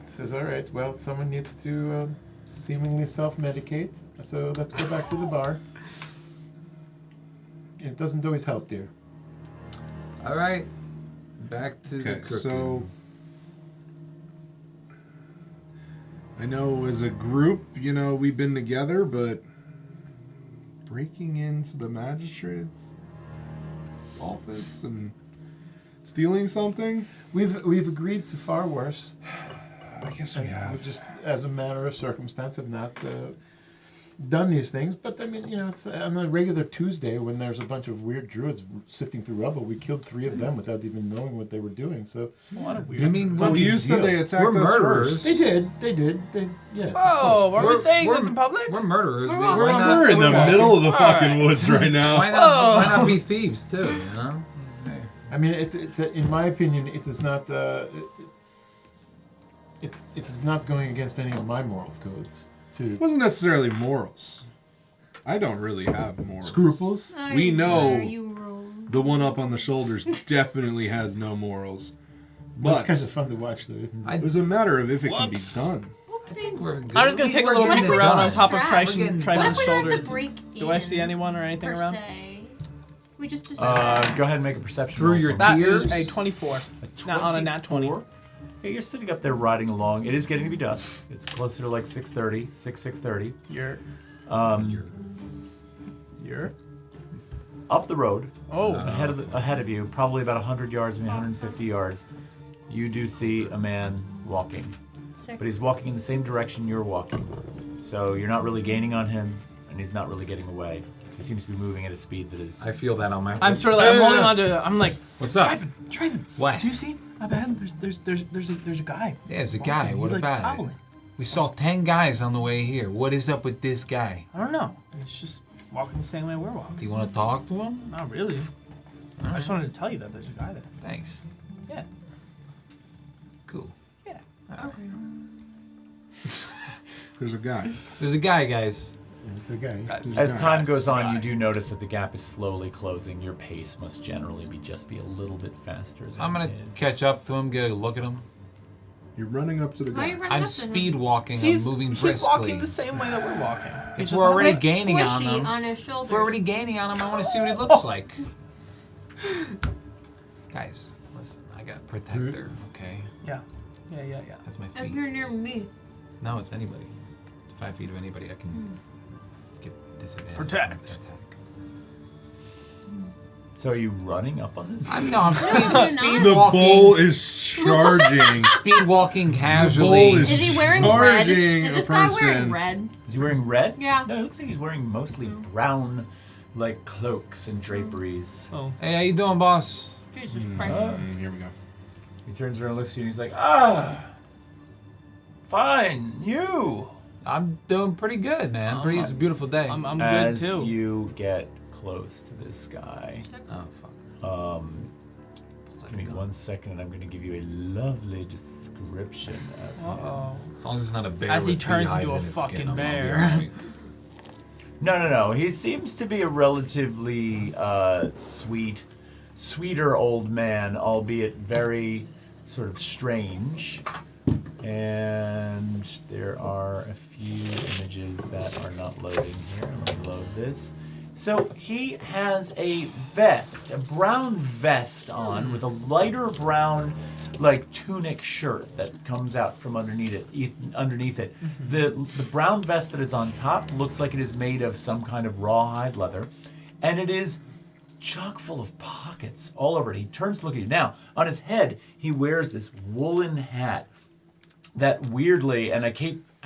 says, all right, well, someone needs to seemingly self-medicate, so let's go back to the bar. It doesn't always help, dear. All right, back to the Okay, crooked. so I know as a group, we've been together, but breaking into the magistrate's office and stealing something, We've agreed to far worse. I guess we And have. we just, as a matter of circumstance, have not done these things. But I mean, it's on a regular Tuesday when there's a bunch of weird druids sifting through rubble. We killed 3 of them without even knowing what they were doing. So A lot of weird. I mean, Well, what you said they attacked We're us murderers. first. they did. Yes. of Oh, course. are we saying this in public? We're murderers. We're We- all- why not- We're in the Okay. middle of the fucking Alright. woods right now. Why not be thieves too? You know. I mean, in my opinion, it is not. It is not going against any of my moral codes. It wasn't necessarily morals. I don't really have morals. Scruples. We know- You roll. The one up on the shoulders definitely has no morals. But it's But kind of fun to watch, though, isn't it? I- it was a matter of if it can be Whoops. done. I think we're good. I'm just gonna take a little What if look we around on just top of distract? Triton's What if we don't have shoulders. to break in? Do I see anyone or anything per around? se? We just Go distract. ahead and make a perception Through roll your for me. That Tears? is a 24. A Not on a nat 20. 24. Yeah, you're sitting up there riding along. It is getting to be dusk. It's closer to like 6:30, 6:30. You're Up the road, oh ahead of you, probably about 100 yards, maybe 150 yards, you do see a man walking. Sick. But he's walking in the same direction you're walking. So you're not really gaining on him, and he's not really getting away. He seems to be moving at a speed that is... I feel that on my. I'm sort of like I'm holding on to. I'm like, What's up? Traven. What? Do you see? Up ahead, there's a guy. Yeah, there's a guy. walking. What He's, about like, it? hobbling. We saw 10 guys on the way here. What is up with this guy? I don't know. He's just walking the same way we're walking. Do you want to talk to him? Not really. I just wanted to tell you that there's a guy there. Thanks. Yeah. Cool. Yeah. There's a guy. There's a guy, guys. It's a guy. As time Guys, goes on, guy. you do notice that the gap is slowly closing. Your pace must generally be just be a little bit faster than I'm gonna it is. catch up to him, get a look at him. You're running up to the Why are guy. you running I'm up to him? speed walking. He's I'm moving he's briskly. walking the same way that we're walking. If He's we're just already Bit gaining on squishy him, on his shoulders. if we're already gaining on him, I want to see what he looks like. Guys, listen. I got a protector. Okay, Yeah. that's my If feet. you're near me. No, it's anybody. It's 5 feet of anybody. I can get disadvantage. Protect. on attack. So are you running up on this? I'm speed The walking. bull is charging. Speed walking The casually. bull Is he wearing red? charging Is this a guy person. wearing red? Is he wearing red? Yeah. No, it looks like he's wearing mostly brown, like cloaks and draperies. Oh. Hey, how you doing, boss? Jesus Christ. Here we go. He turns around and looks at you and he's like, fine, you. I'm doing pretty good, man. It's a beautiful day. I'm good As too. you get close to this guy, Oh, fuck. give me 1 second and I'm going to give you a lovely description of him. Uh-oh. As long as it's not a bear. As he with three turns hives into a in its skin, fucking I'll be bear. alright. No. He seems to be a relatively sweeter old man, albeit very sort of strange. And there are a few images that are not loading here. I'm going to load this. So he has a vest, a brown vest on with a lighter brown, like tunic shirt that comes out from underneath it. The brown vest that is on top looks like it is made of some kind of rawhide leather, and it is chock full of pockets all over it. He turns to look at you. Now, on his head, he wears this woolen hat that weirdly, and I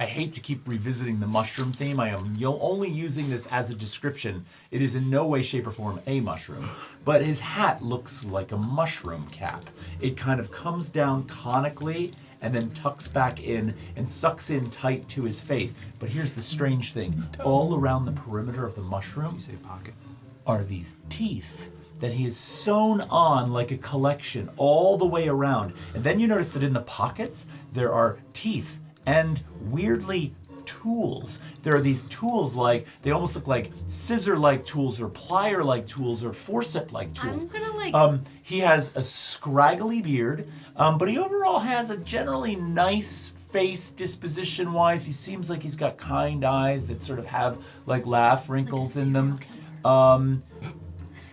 hate to keep revisiting the mushroom theme. I am only using this as a description. It is in no way, shape, or form a mushroom. But his hat looks like a mushroom cap. It kind of comes down conically and then tucks back in and sucks in tight to his face. But here's the strange thing. All around the perimeter of the mushroom You say pockets? are these teeth that he has sewn on like a collection all the way around. And then you notice that in the pockets, there are teeth and weirdly tools. There are these tools they almost look like scissor-like tools or plier-like tools or forceps-like tools. I'm gonna He has a scraggly beard, but he overall has a generally nice face disposition-wise. He seems like he's got kind eyes that sort of have like laugh wrinkles in them.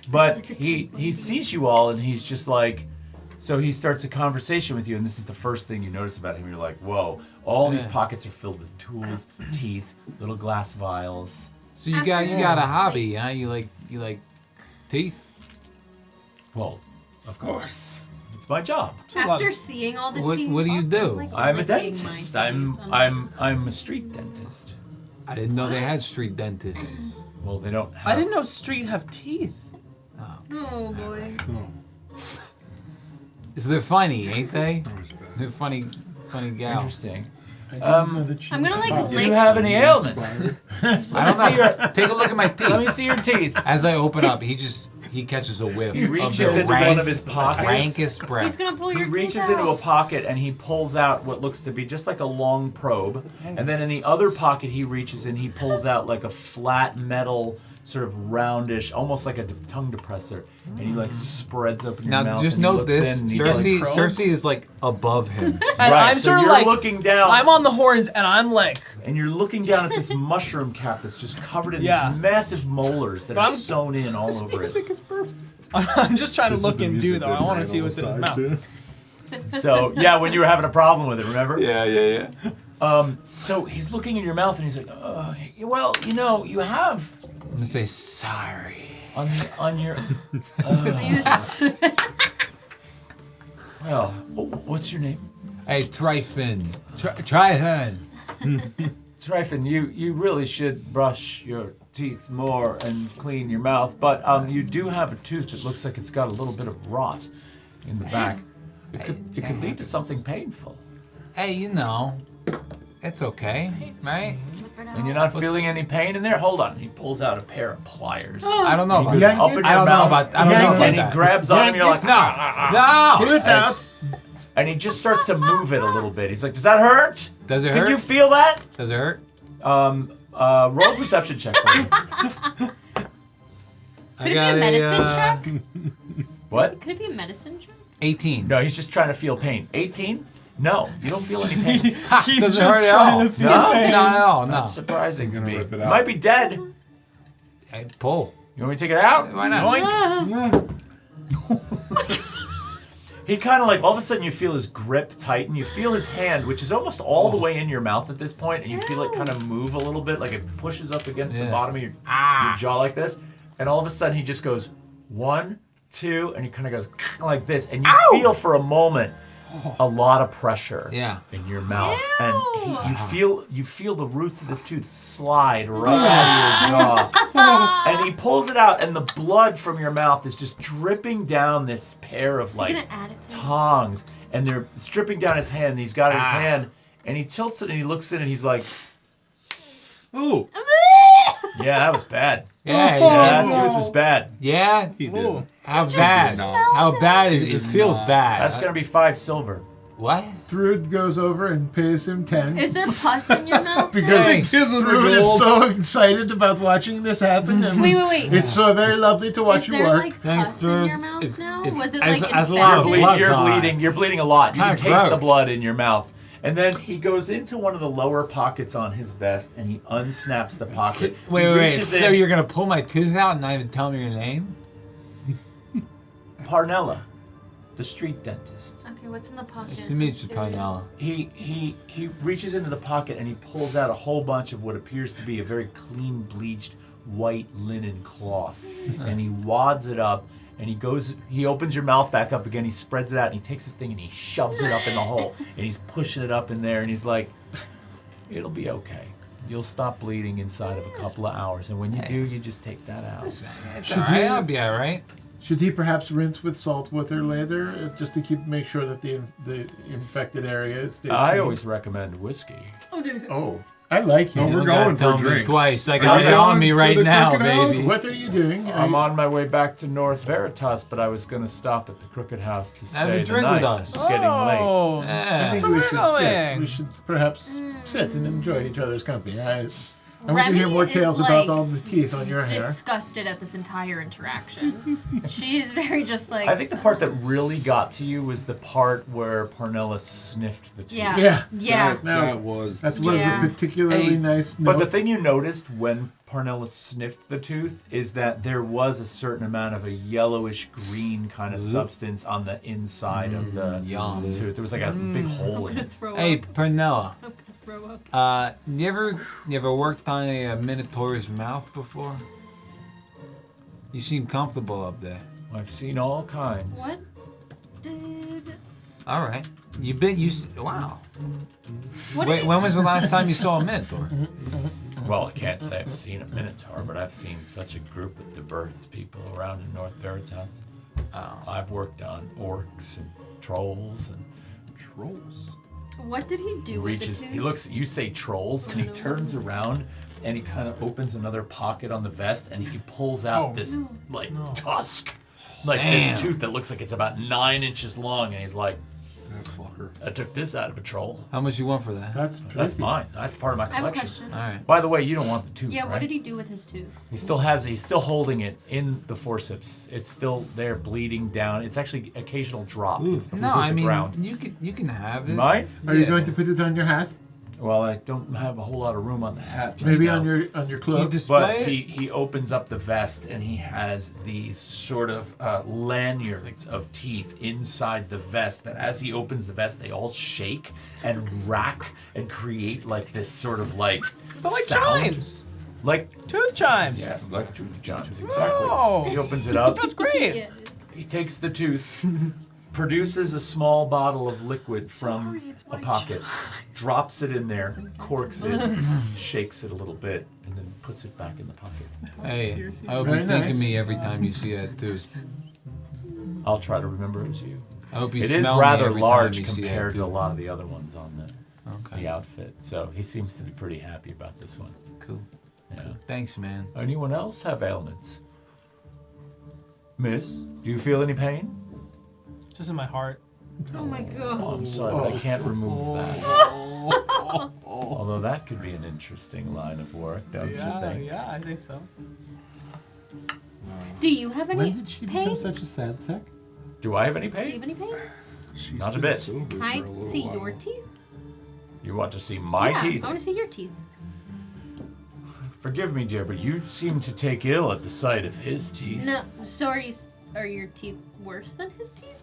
But he sees you all and he's just like, so he starts a conversation with you, and this is the first thing you notice about him. You're like, whoa, all these pockets are filled with tools, teeth, little glass vials. So you got a hobby, huh? You like teeth? Well, of course. It's my job. After seeing all the What- teeth, what do you do? like, I'm a licking my dentist. teeth. I'm a street dentist. I didn't know they had street dentists. Well, they don't have I didn't know street have teeth. Oh boy. They're funny, ain't they? That was bad. They're funny gal. Interesting. I didn't know that she I'm gonna was like about Do lick. you have any ailments? I don't know. Take a look at my teeth. Let me see your teeth. As I open up, he catches a whiff He of reaches the into one of his pockets. rankest breath. He's gonna pull He your reaches teeth into a out. pocket and he pulls out what looks to be just like a long probe. And then in the other pocket he reaches in, he pulls out like a flat metal sort of roundish, almost like a tongue depressor, and he like spreads open your Now, mouth. just and he note looks this: in and he's like, Cersei is like above him. And right, I'm so sort of you're like looking down. I'm on the horns, and I'm like, And you're looking down at this mushroom cap that's just covered in Yeah. these massive molars that But are I'm- sewn in all over it. is perfect. I'm just trying to This is look the and music do though. that I want to Ryan see what's in his almost mouth. died to. So yeah, when you were having a problem with it, remember? Yeah. So he's looking in your mouth and he's like, well, you know, you have I'm gonna say sorry. on your. Well, what's your name? Hey, Tryphon. Tryphon. Tryphon, you really should brush your teeth more and clean your mouth, but you do have a tooth that looks like it's got a little bit of rot in the back. It could lead to something painful. Hey, you know, it's okay, right? And you're not feeling any pain in there? Hold on. He pulls out a pair of pliers. I don't know And about he goes that. up in I your don't know mouth, about. I don't know about and he that. grabs on him, and you're like, No. Pull it out. and he just starts to move it a little bit. He's like, does that hurt? Does it Can hurt? you feel that? Does it hurt? Roll a perception check for me. Could it be a medicine check? What? Could it be a medicine check? 18. No, he's just trying to feel pain. 18? No, you don't feel any pain. He's Doesn't just hurt at trying all. to feel No? pain. Not at all. No. That's surprising to gonna me. rip it You out. might be dead. Hey, pull. You want me to take it out? Why not? Yoink. He kind of like, all of a sudden you feel his grip tighten. You feel his hand, which is almost all the way in your mouth at this point, and you feel it kind of move a little bit, like it pushes up against the Yeah. bottom of your Ah. jaw like this. And all of a sudden he just goes, 1, 2, and he kind of goes like this. And you feel for a moment a lot of pressure Yeah. in your mouth. Ew. And you feel the roots of this tooth slide right out of your jaw. And he pulls it out, and the blood from your mouth is just dripping down this pair of Is he like gonna add it to this? tongs, and they're dripping down his hand. And he's got it in his hand, and he tilts it, and he looks in, and he's like, Oh, "Yeah, that was bad. Yeah. Yeah, Yeah. that tooth was bad. Yeah. he did. How just bad? smelled How it. bad? He It did feels not. bad. That's gonna be 5 silver." What? Thrud goes over and pays him 10. Is there pus in your mouth? Because now? Hey. Gives him the Thrud is gold. so excited about watching this happen. And Wait. It's so very lovely to watch Is you there work. like Thanks, pus in dude. your mouth It's- now? it's- Was it as- like as a lot of infected? blood. You're clots. bleeding. You're bleeding a lot. You can Kinda taste the gross. blood in your mouth. And then he goes into one of the lower pockets on his vest, and he unsnaps the pocket. He Wait. reaches So in- you're gonna pull my tooth out and not even tell me your name? Parnella, the street dentist. Okay, what's in the pocket? Nice to meet you, Parnella. He reaches into the pocket and he pulls out a whole bunch of what appears to be a very clean bleached white linen cloth, and he wads it up. And he opens your mouth back up again. He spreads it out, and he takes this thing and he shoves it up in the hole, and he's pushing it up in there, and he's like, "It'll be okay. You'll stop bleeding inside of a couple of hours, and when you do, you just take that out." Listen, it's Should alright. you- I'll be alright. Should he perhaps rinse with salt water later, just to make sure that the infected area stays I clean? always recommend whiskey. Oh, I like No, you. we're You gotta going for tell me drinks. twice. I Are got you it on going me to right the now, Crooked House? baby. What are you doing? I'm on my way back to North Veritas, but I was going to stop at the Crooked House to stay Have a the drink night. with us. It's getting late. Oh, I Yeah. think we should. Yes, going. we should perhaps sit and enjoy each other's company. I want to Remy hear more is, tales like, about all the teeth on your hair. Disgusted at this entire interaction. She's very just like. I think the part that really got to you was the part where Parnella sniffed the tooth. Yeah. Yeah. That, Now, that was. That was Yeah. a particularly Hey, nice But note. the thing you noticed when Parnella sniffed the tooth is that there was a certain amount of a yellowish green kind of substance on the inside of the Yum. tooth. There was like a big I'm hole in gonna it. throw Hey, up. Parnella. I'm gonna throw up. You ever worked on a Minotaur's mouth before? You seem comfortable up there. I've seen all kinds. What did? All right. Wow. What Wait, did? when was the last time you saw a Minotaur? Well, I can't say I've seen a Minotaur, but I've seen such a group of diverse people around in North Veritas. Oh. I've worked on orcs and trolls and Trolls. What did he do with reaches. the tooth? He looks. You say trolls, and he turns around, and he kind of opens another pocket on the vest, and he pulls out Oh, this like no. tusk, like Damn. this tooth that looks like it's about 9 inches long, and he's like, fucker. I took this out of a troll. How much you want for that? That's pretty. That's mine. That's part of my I have a collection. question. All right. By the way, you don't want the tooth, Yeah, right? what did he do with his tooth? He's still holding it in the forceps. It's still there, bleeding down. It's actually occasional drop. It's the, No, hit I the mean ground. you can have it. Mine? Are you Yeah. going to put it on your hat? Well, I don't have a whole lot of room on the hat. Maybe right on now. your Can you cloak? display But it? he opens up the vest and he has these sort of lanyards of teeth inside the vest that as he opens the vest, they all shake and rack and create like this sort of like But like sound. chimes. Like, Tooth chimes. yes, like tooth chimes, exactly. Whoa. He opens it up. That's great. Yeah. He takes the tooth, produces a small bottle of liquid from Sorry, it's a my pocket, drops it in there, corks it, shakes it a little bit, and then puts it back in the pocket. Hey, Seriously? I hope Very you think of nice. me every time you see that tooth. I'll try to remember it was you. I hope you It is smell me rather every large time you see that compared to a tooth. lot of the other ones on Okay, the outfit, so he seems to be pretty happy about this one. cool. Yeah. Thanks, man. Anyone else have ailments? Miss, do you feel any pain? Just in my heart. Oh my god. Oh, I'm sorry, but I can't remove that. Although that could be an interesting line of work, don't you think? Yeah, I think so. Do you have any When did she become pain? such a sad sack? Do I have any Do you have pain? any pain? She's Not a been bit. sober Can for a I little see while. your teeth? You want to see my yeah, teeth? I want to see your teeth. Forgive me, dear, but you seem to take ill at the sight of his teeth. No, so are your teeth worse than his teeth?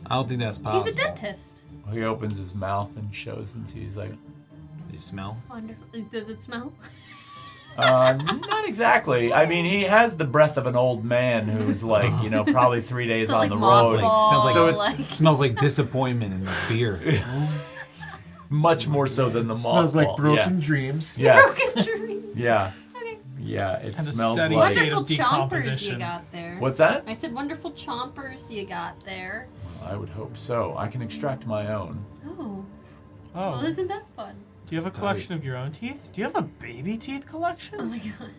I don't think that's possible. He's a dentist. He opens his mouth and shows them to you. He's like, Does he smell? Wonderful. Does it smell? not exactly. I mean, he has the breath of an old man who's like, probably 3 days So on like the mothballs, road. Sounds like- So like Smells like disappointment in the beer. Much more so than the mothball. Smells like broken Yeah. dreams. Yes. broken dream. Yeah. Okay. Yeah. It Kind of smells steady like. state Wonderful of chompers you decomposition. got there. What's that? I said wonderful chompers you got there. I would hope so. I can extract my own. Oh. Oh. Well, isn't that fun? Do you have a collection of your own teeth? Do you have a baby teeth collection? Oh my god.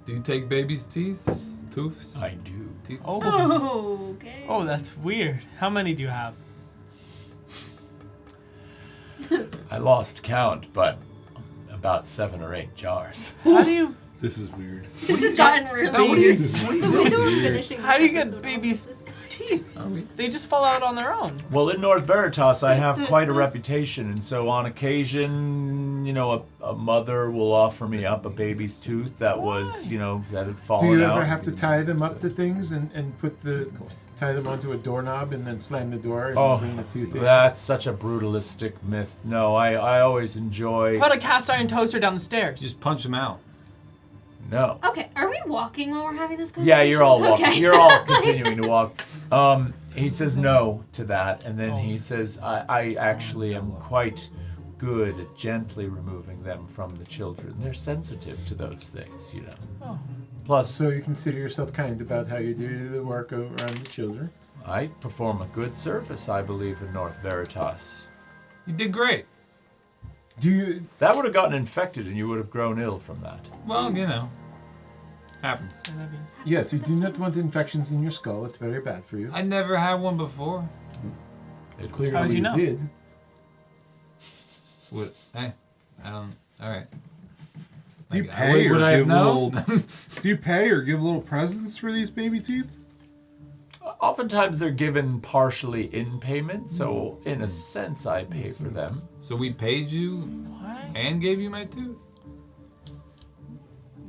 Do you take babies' teeth? Tooths? I do. Teeth? Oh. Oh, okay. Oh, that's weird. How many do you have? I lost count, but about 7 or 8 jars. How do you This is weird. This has gotten really what do you- weird. The way that we're finishing How do you this get episode babies' off is- teeth? They just fall out on their own. Well, in North Veritas, I have quite a reputation, and so on occasion, a mother will offer me up a baby's tooth that was, that had fallen Do you out. ever have to tie them up to things and tie them onto a doorknob and then slam the door and Oh, sling the tooth in? that's such a brutalistic myth. No, I always enjoy. How about a cast iron toaster down the stairs? Just punch them out. No. Okay, are we walking while we're having this conversation? Yeah, you're all walking. Okay. You're all continuing to walk. He says no to that, and then Oh. he says, I actually am quite good at gently removing them from the children. They're sensitive to those things, Oh. Plus, So you consider yourself kind about how you do the work around the children? I perform a good service, I believe, in North Veritas. You did great. Do you? That would have gotten infected, and you would have grown ill from that. Well, happens. Yes, you do not want infections in your skull. It's very bad for you. I never had one before. It was Clearly How'd you know? did. What? Hey, I don't. All right. Do you Like, pay or would I have give little? known? Do you pay or give little presents for these baby teeth? Oftentimes they're given partially in payment, so in a sense I pay for them. So we paid you What? and gave you my tooth?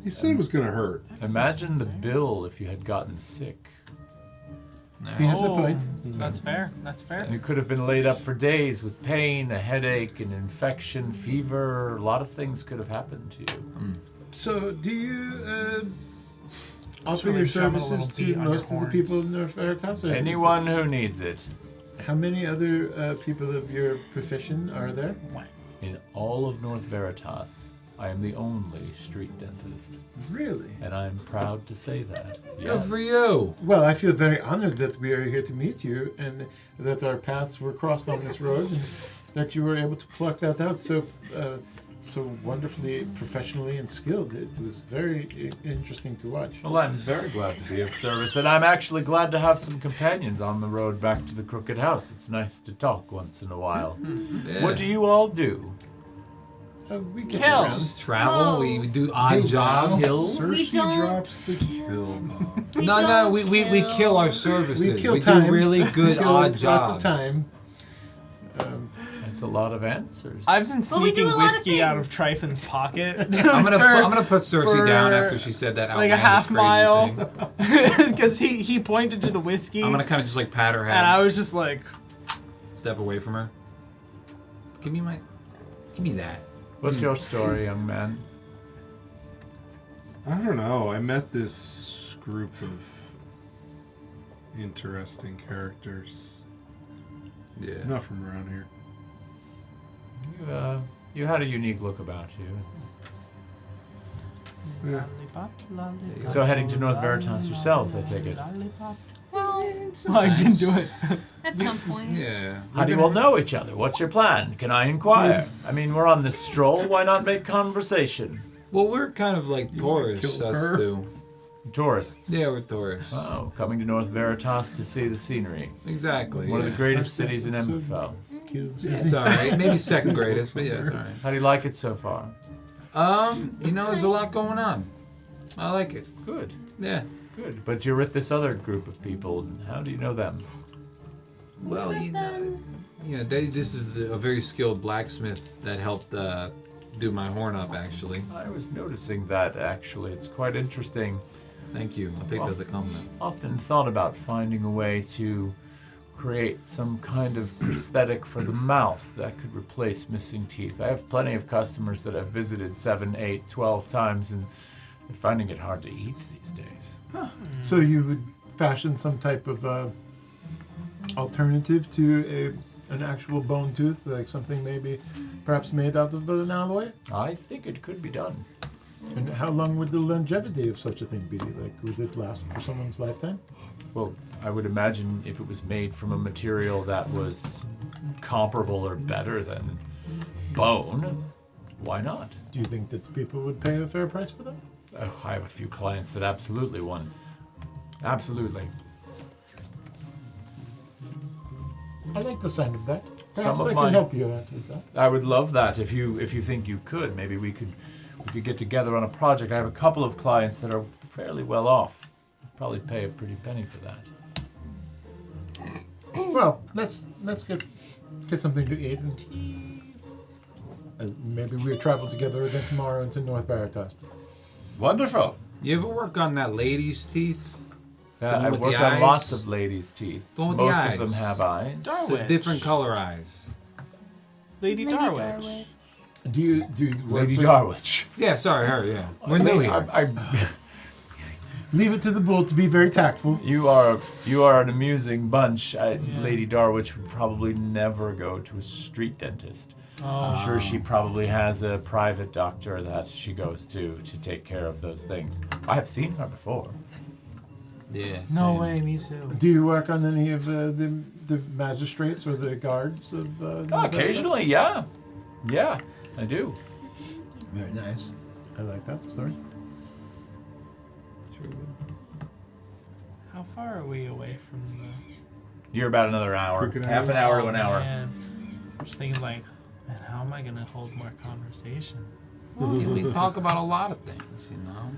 He said it was gonna hurt. Imagine the bill if you had gotten sick. All He right. has a point. That's fair. That's fair. You could have been laid up for days with pain, a headache, an infection, fever. A lot of things could have happened to you. So, do you offer really your shove a services little to beat on most your of the people horns. in North Veritas? or is Anyone who needs it. How many other people of your profession are there? In all of North Veritas, I am the only street dentist. Really? And I'm proud to say that. Good Yes. for you. Well, I feel very honored that we are here to meet you and that our paths were crossed on this road and that you were able to pluck that out so so wonderfully professionally and skilled. It was very interesting to watch. Well, I'm very glad to be of service, and I'm actually glad to have some companions on the road back to the Crooked House. It's nice to talk once in a while. Yeah. What do you all do? We get Kill. around. Just travel. Whoa. We do odd jobs. Cersei don't- drops the kill bomb. No, we kill our services. We kill We time. do really good We kill odd lots jobs. of time. That's a lot of answers. I've been But we do sneaking a lot of whiskey out of things. Tryphon's pocket. I'm gonna put Cersei for, down after she said that like a outlandish half crazy mile, thing. because he pointed to the whiskey, I'm gonna kind of just like pat her head, and I was just like, step away from her. Give me that. What's your story, young man? I don't know. I met this group of interesting characters. Yeah. Not from around here. You had a unique look about you. Yeah. lollipop, lollipop, So heading to North Veritas yourselves, I take it. lollipop. Well, Well, I didn't do it. at some point. Yeah. How do you all know each other? What's your plan? Can I inquire? I mean, we're on this stroll. Why not make conversation? Well, we're kind of like tourists, kill us her? two. Tourists. Yeah, we're tourists. Oh, coming to North Veritas to see the scenery. Exactly. One of yeah. the greatest First cities in episode. Emberfell. It's alright. Maybe second greatest, but yeah, it's alright. How do you like it so far? There's a lot going on. I like it. Good, Yeah. good. But you're with this other group of people, and how do you know them? Well, this is a very skilled blacksmith that helped do my horn up, actually. I was noticing that, actually. It's quite interesting. Thank you. I'll take that as a compliment. Often thought about finding a way to create some kind of prosthetic for the mouth that could replace missing teeth. I have plenty of customers that have visited 7, 8, 12 times, and they're finding it hard to eat these days. So you would fashion some type of alternative to an actual bone tooth, like something maybe perhaps made out of an alloy? I think it could be done. And how long would the longevity of such a thing be? Like, would it last for someone's lifetime? Well, I would imagine if it was made from a material that was comparable or better than bone, why not? Do you think that the people would pay a fair price for that? I have a few clients that absolutely won. Absolutely. I like the sound of that. Perhaps Some of I my- can help you out with that. I would love that if you think you could. Maybe we could get together on a project. I have a couple of clients that are fairly well off. Probably pay a pretty penny for that. Well, let's get something to eat and as maybe we travel together again tomorrow into North Veritas. Wonderful. You ever work on that lady's teeth? The one I with the work on eyes? lots of ladies' teeth. The one with the Most of eyes. them have eyes. The Darwin. different color eyes. Lady Darwin. Do you work Lady for- Darwich. Yeah, sorry, her, yeah. We're new here. Leave it to the bull to be very tactful. You are an amusing bunch. Lady Darwich would probably never go to a street dentist. I'm sure she probably has a private doctor that she goes to take care of those things. I have seen her before. Yeah. No same. way, me too. Do you work on any of the magistrates or the guards of? Occasionally, yeah. Yeah, I do. Very nice. I like that story. How far are we away from the? You're about another hour. Crooked Half an hour to an hour. Man, I'm just thinking like, man, how am I gonna hold more conversation? Well, we talk about a lot of things, you know.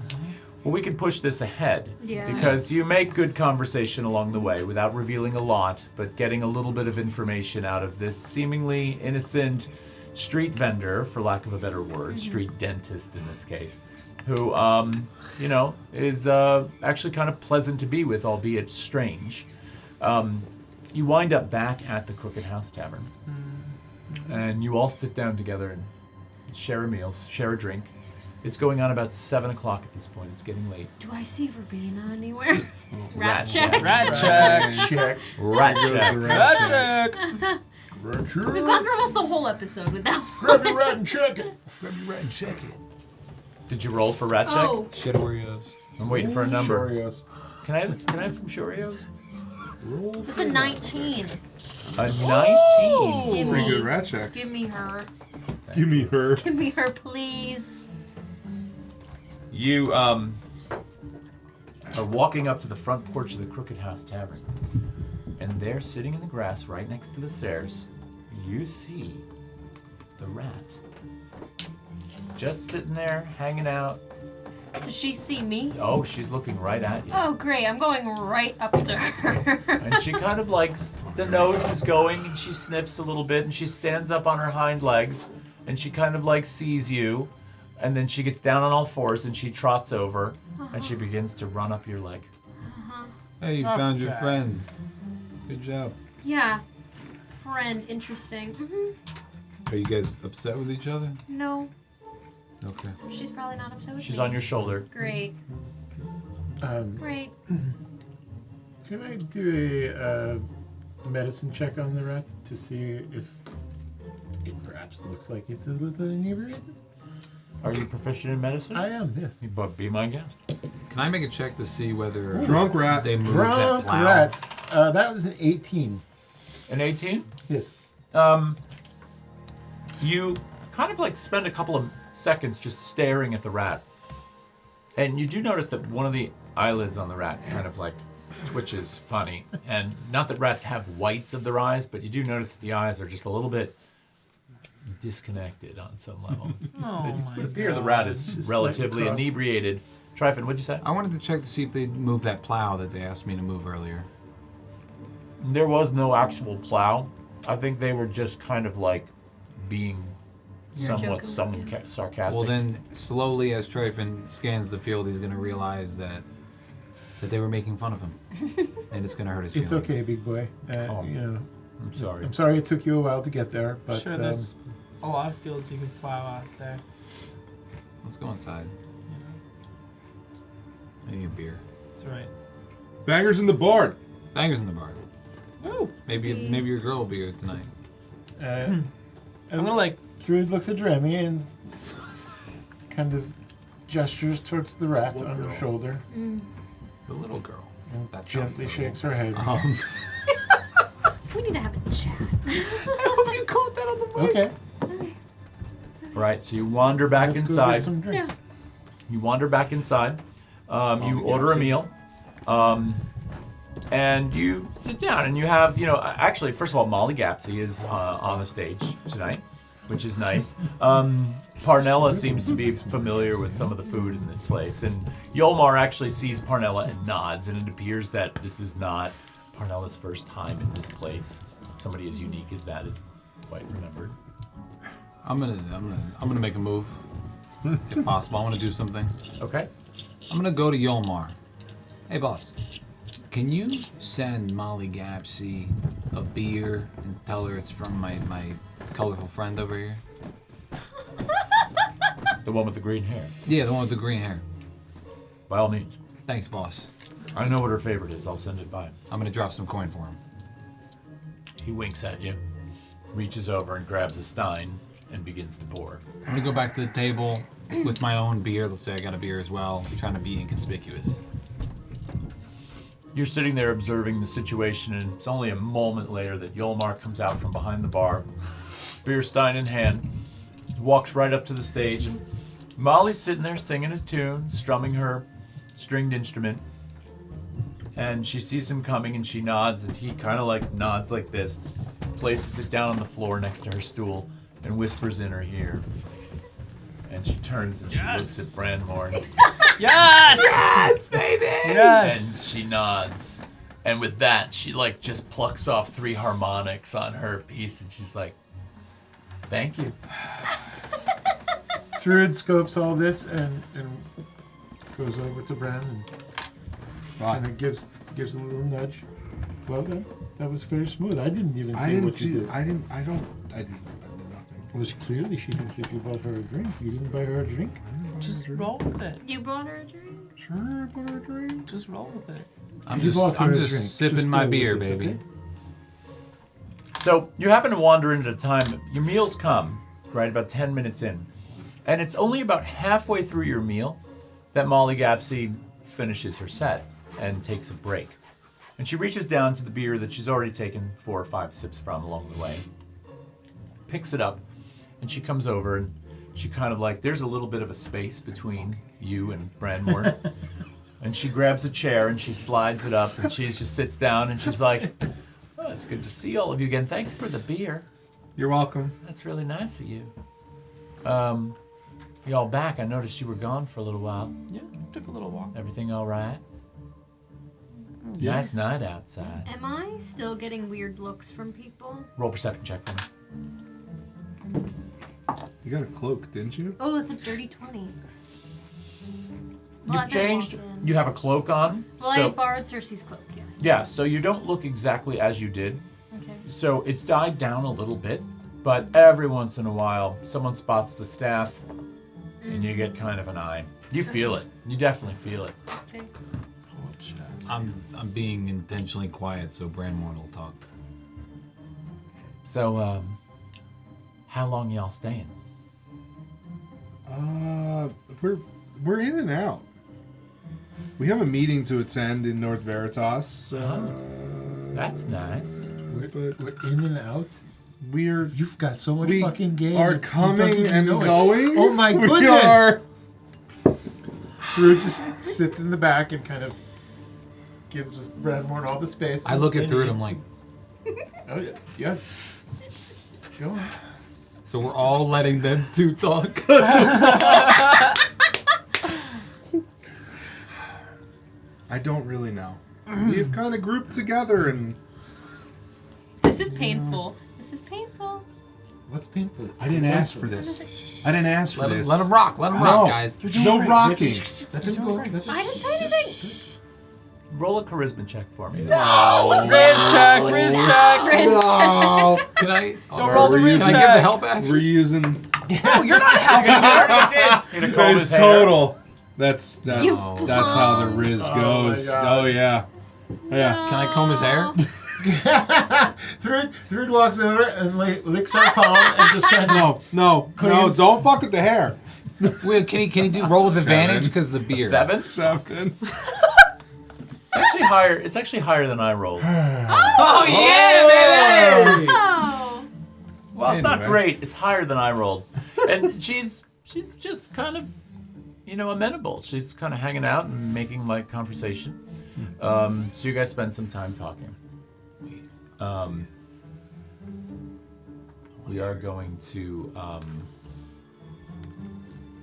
Well, we can push this ahead. Yeah. Because you make good conversation along the way without revealing a lot, but getting a little bit of information out of this seemingly innocent street vendor, for lack of a better word, street dentist in this case, who, is actually kind of pleasant to be with, albeit strange. You wind up back at the Crooked House Tavern, and you all sit down together and share a meal, share a drink. It's going on about 7 o'clock at this point. It's getting late. Do I see Verbena anywhere? Rat check. Rat check. Check. Rat Goes check. the Rat check. check. We've gone through almost the whole episode without Grab your rat and check it. Grab your rat and check it. Did you roll for rat check? Oh, Shit Oreos. I'm waiting for a number. Cheerios. Can I have some Cheerios? it's a 19. A 19. Give Pretty me, good rat check. give me her. Give me her. Give me her, please. You are walking up to the front porch of the Crooked House Tavern, and there, sitting in the grass right next to the stairs, you see the rat. Just sitting there, hanging out. Does she see me? Oh, she's looking right at you. Oh, great. I'm going right up to her. And she kind of like, the nose is going, and she sniffs a little bit, and she stands up on her hind legs, and she kind of like sees you, and then she gets down on all fours, and she trots over, and she begins to run up your leg. Hey, you found your friend. Good job. Yeah. Friend, interesting. Mm-hmm. Are you guys upset with each other? No, Okay. she's probably not upset with me. She's on your shoulder. Great. Great. Can I do a medicine check on the rat to see if it perhaps looks like it's a little inebriated? Are you proficient in medicine? I am, yes. But be my guest. Can I make a check to see whether Drunk rat. they move that Drunk plow? rat. That was an 18. An 18? Yes. You kind of like spend a couple of seconds just staring at the rat. And you do notice that one of the eyelids on the rat kind of like twitches funny. And not that rats have whites of their eyes, but you do notice that the eyes are just a little bit disconnected on some level. Oh It my would appear the rat is Just relatively like across- inebriated. Tryphon, what'd you say? I wanted to check to see if they'd move that plow that they asked me to move earlier. There was no actual plow. I think they were just kind of like being somewhat Joking. sarcastic. Well, then, slowly as Tryphon scans the field, he's going to realize that they were making fun of him. And it's going to hurt his It's feelings. okay, big boy. Oh. You know, I'm sorry. I'm sorry it took you a while to get there, but sure, there's a lot of fields you can plow out there. Let's go inside. I need a beer. That's right. Bangers in the board. Bangers in the bar. Woo! Maybe your girl will be here tonight. I'm gonna like. Druid looks at Remy and kind of gestures towards the rat on her shoulder The little girl. and That sounds gently little. shakes her head. We need to have a chat. I hope you caught that on the mic. Okay, Right, so you wander back let's go inside. get some drinks. You wander back inside. You order a meal. And you sit down and you have, actually, first of all, Molly Gapsy is on the stage tonight, which is nice. Parnella seems to be familiar with some of the food in this place. And Yolmar actually sees Parnella and nods, and it appears that this is not Parnella's first time in this place. Somebody as unique as that is quite remembered. I'm gonna make a move, if possible. I want to do something. Okay. I'm gonna go to Yolmar. Hey, boss. Can you send Molly Gapsy a beer and tell her it's from my colorful friend over here? The one with the green hair. Yeah, the one with the green hair. By all means. Thanks, boss. I know what her favorite is. I'll send it by. I'm gonna drop some coin for him. He winks at you, reaches over and grabs a stein, and begins to pour. I'm gonna go back to the table with my own beer. Let's say I got a beer as well, trying to be inconspicuous. You're sitting there observing the situation, and it's only a moment later that Yolmar comes out from behind the bar, beer stein in hand, walks right up to the stage, and Molly's sitting there singing a tune, strumming her stringed instrument, and she sees him coming, and she nods, and he kind of like nods like this, places it down on the floor next to her stool, and whispers in her ear. And she turns and she looks at Branmore. Yes! Yes, baby! Yes! And she nods. And with that, she like just plucks off 3 harmonics on her piece and she's like, thank you. Druid scopes all this and goes over to Bran and kind of gives a little nudge. Well done. That was very smooth. I didn't even see what you did. I did nothing. It was clearly she thinks that you bought her a drink. You didn't buy her a drink? Just roll with it. You brought her a drink? Sure, I bought her a drink. Just roll with it. I'm You bought just her a drink. sipping Just my go beer, with it, baby. okay? So you happen to wander in at a time, your meals come, right, about 10 minutes in. And it's only about halfway through your meal that Molly Gapsy finishes her set and takes a break. And she reaches down to the beer that she's already taken 4 or 5 sips from along the way, picks it up, And she comes over and she kind of like, there's a little bit of a space between you and Branmore. And she grabs a chair and she slides it up and she just sits down and she's like, oh, it's good to see all of you again. Thanks for the beer. You're welcome. That's really nice of you. Y'all back. I noticed you were gone for a little while. Yeah, took a little walk. Everything all right? Yeah. Nice night outside. Am I still getting weird looks from people? Roll perception check for me. You got a cloak, didn't you? Oh, it's a dirty 20. Well, You've as I changed. walk in. You have a cloak on. Well, so, I borrowed Cersei's cloak, yes. yeah, so you don't look exactly as you did. Okay. So it's died down a little bit, but every once in a while, someone spots the staff, and you get kind of an eye. You feel it. You definitely feel it. Okay. I'm being intentionally quiet so Branmore will talk. So, how long y'all staying? We're in and out. We have a meeting to attend in North Veritas. That's nice. But We're in and out. You've got so much we fucking game. are that you don't coming even and know it. going. Oh my We goodness! are. Drew just sits in the back and kind of gives Bradmore all the space. I look that it through and I'm needs. like, Oh yeah, yes. Go on. so we're all letting them two talk? I don't really know. We've kind of grouped together and This is painful. This is painful. What's painful? I didn't ask for this. I didn't ask for Let this. him rock, let him rock, guys. No rocking. Let him go. Let him- I didn't say anything. Roll a charisma check for me. Riz check, Riz check. Riz Oh, Can I? Don't roll the we're Riz Can I check. give the help action? we're using. No, you're not helping. Gonna comb It's his hair. total. That's You that's how the Riz my goes. God. Oh yeah. Yeah. Can I comb his hair? Thrud walks over and licks her palm and just kind of No, Cleans. don't fuck with the hair. Wait, can he do roll with Seven. advantage because the beer? 7? Something. It's actually higher. It's actually higher than I rolled. Oh yeah, baby. Oh. Well, it's not Anyway. great. It's higher than I rolled, and she's just kind of, amenable. She's kind of hanging out and making light conversation. So you guys spend some time talking. We are going to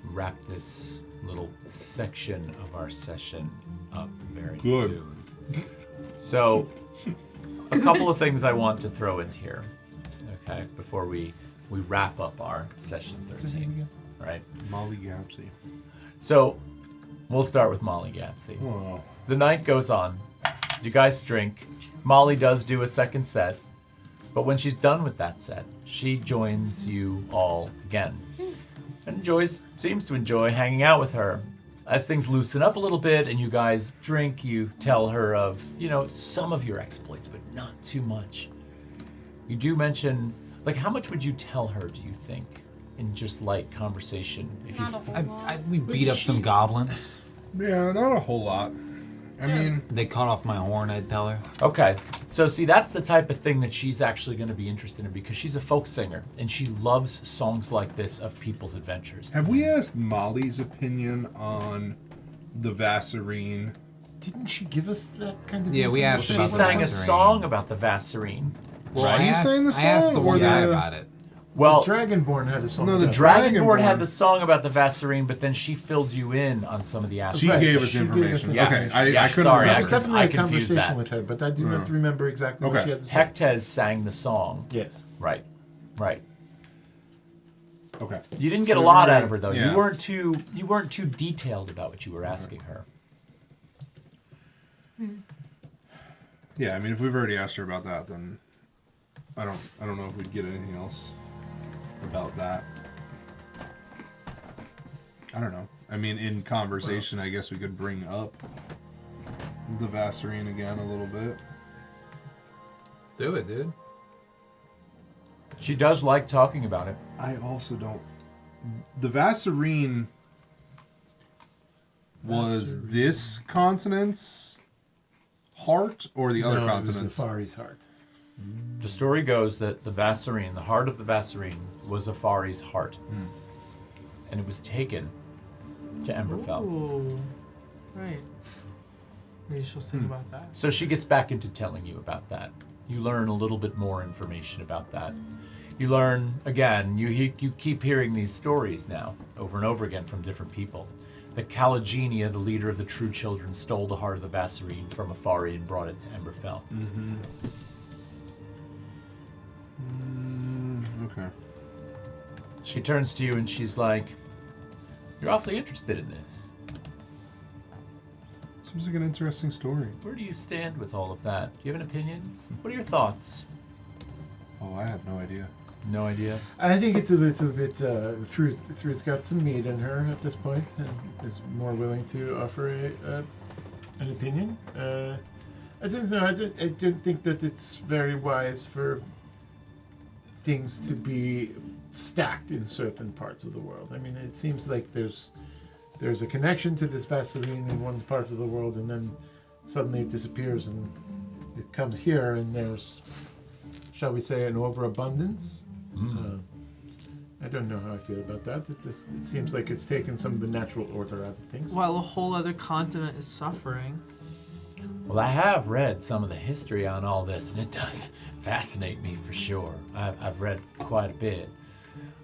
wrap this little section of our session up very Good. soon. So, a couple of things I want to throw in here, okay, before we wrap up our session 13, right? Molly Gapsy. So, we'll start with Molly Gapsy. Oh. The night goes on. You guys drink. Molly does do a second set, but when she's done with that set, she joins you all again. And seems to enjoy hanging out with her. As things loosen up a little bit and you guys drink, you tell her of, some of your exploits, but not too much. You do mention, how much would you tell her, do you think, in just light conversation? If you Not a whole lot. We beat up some goblins. Yeah, not a whole lot. I mean, They cut off my horn, I'd tell her. Okay, so see, that's the type of thing that she's actually going to be interested in because she's a folk singer and she loves songs like this of people's adventures. have we asked Molly's opinion on the Vassarine? Didn't she give us that kind of? Yeah, we asked She about sang the a Vassarine. song about the Vassarine. Well, Right. I He asked, sang the I asked the song, one or guy the- about it. Well, Dragonborn had a song. No, the about it. Dragonborn Dragonborn. had the song about the Vassarine, but then she filled you in on some of the She aspects. Right, gave us she gave us information. Yes, Okay, I yes, couldn't sorry, That was remember. definitely I a confused conversation that. with her, but I do not remember exactly what Okay. she had to say. Hectez sang the song. Yes. Right. Okay. You didn't get So a lot we're- out of her though. yeah. You weren't too detailed about what you were asking her. Yeah, I mean, if we've already asked her about that, then I don't know if we'd get anything else about that. I don't know. I mean, in conversation, I guess we could bring up the Vassarine again a little bit. Do it, dude. She does like talking about it. I also don't. The Vassarine was this continent's heart or the other No, it was the continent's? Far East Heart. The story goes that the Vassarine, the heart of the Vassarine, was Afari's heart. And it was taken to Emberfell. Ooh. Right. Maybe she'll sing about that. So she gets back into telling you about that. You learn a little bit more information about that. You learn, again, you keep hearing these stories now, over and over again from different people. That Calagenia, the leader of the True Children, stole the heart of the Vassarine from Afari and brought it to Emberfell. Okay. She turns to you and she's like, "You're awfully interested in this. Seems like an interesting story. Where do you stand with all of that? Do you have an opinion? What are your thoughts?" Oh, I have no idea. No idea. I think it's a little bit Thru's got some meat in her at this point and is more willing to offer an opinion. I don't know. I don't think that it's very wise for things to be stacked in certain parts of the world. I mean, it seems like there's a connection to this Vaseline in one part of the world, and then suddenly it disappears, and it comes here, and there's, shall we say, an overabundance. I don't know how I feel about that. It seems like it's taken some of the natural order out of things. While a whole other continent is suffering. Well, I have read some of the history on all this, and it does fascinate me for sure. I've read quite a bit.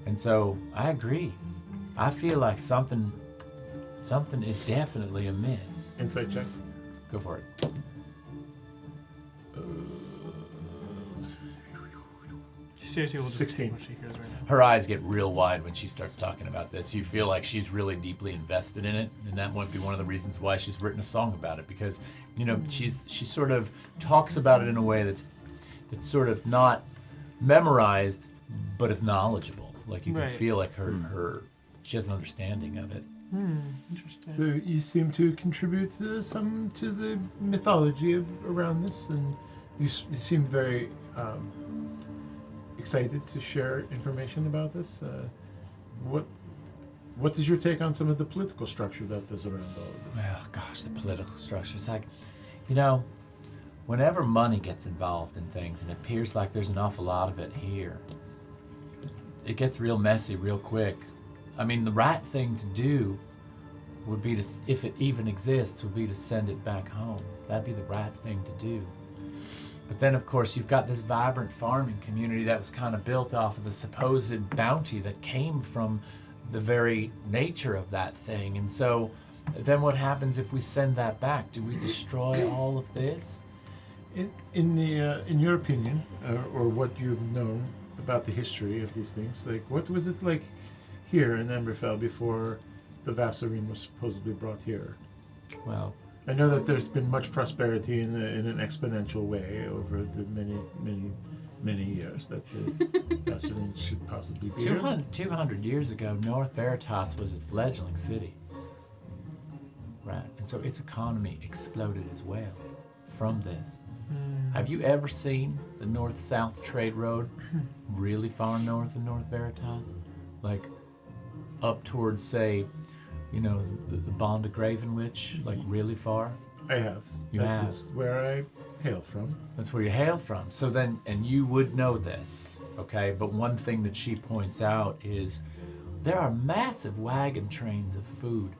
And so, I agree. I feel like something is definitely amiss. Insight check. Go for it. Seriously, we'll just 16. take what she hears right now. Her eyes get real wide when she starts talking about this. You feel like she's really deeply invested in it, and that might be one of the reasons why she's written a song about it, because, you know, she sort of talks about it in a way that's sort of not memorized, but is knowledgeable. Like you can Right. feel like she has an understanding of it. Interesting. So you seem to contribute some to the mythology around this, and you seem very excited to share information about this. What is your take on some of the political structure that is around all of this? Well, gosh, the political structure. It's like, you know, whenever money gets involved in things, and it appears like there's an awful lot of it here, it gets real messy real quick. I mean, the right thing to do would be to, if it even exists, would be to send it back home. That'd be the right thing to do. But then, of course, you've got this vibrant farming community that was kind of built off of the supposed bounty that came from the very nature of that thing. And so, then what happens if we send that back? Do we destroy all of this? In your opinion, or what you've known about the history of these things, like what was it like here in Emberfell before the Vassarine was supposedly brought here? Well, I know that there's been much prosperity in an exponential way over the many years that the Vassarines should possibly be here. 200 years ago, North Veritas was a fledgling city. Right, and so its economy exploded as well from this. Have you ever seen the north-south trade road really far north of North Veritas? Like up towards, say, you know, the Bond of Gravenwich, like really far? I have. You That have. is where I hail from. That's where you hail from. So then, and you would know this, okay? But one thing that she points out is there are massive wagon trains of food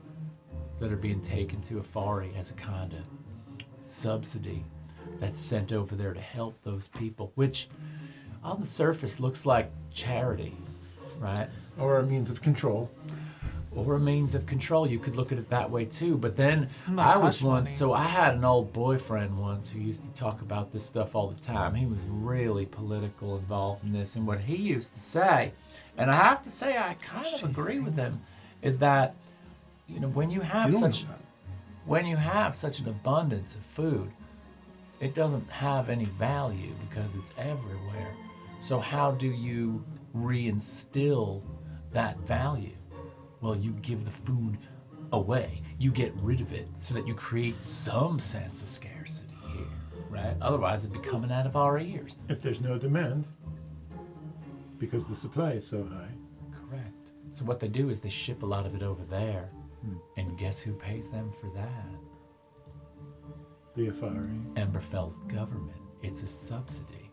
that are being taken to Afari as a kind of subsidy that's sent over there to help those people, which on the surface looks like charity, right? Or a means of control. Or a means of control. You could look at it that way too. But then Not I was hush once, money. so I had an old boyfriend once who used to talk about this stuff all the time. He was really political involved in this. And what he used to say, and I have to say I kind of agree with him, is that, you know, when you have You don't such know that. when you have such an abundance of food, it doesn't have any value because it's everywhere. So how do you reinstill that value? Well, you give the food away. You get rid of it so that you create some sense of scarcity here, right? Otherwise, it'd be coming out of our ears. If there's no demand, because the supply is so high. Correct. So what they do is they ship a lot of it over there. And guess who pays them for that? The Afari. Emberfell's government. It's a subsidy.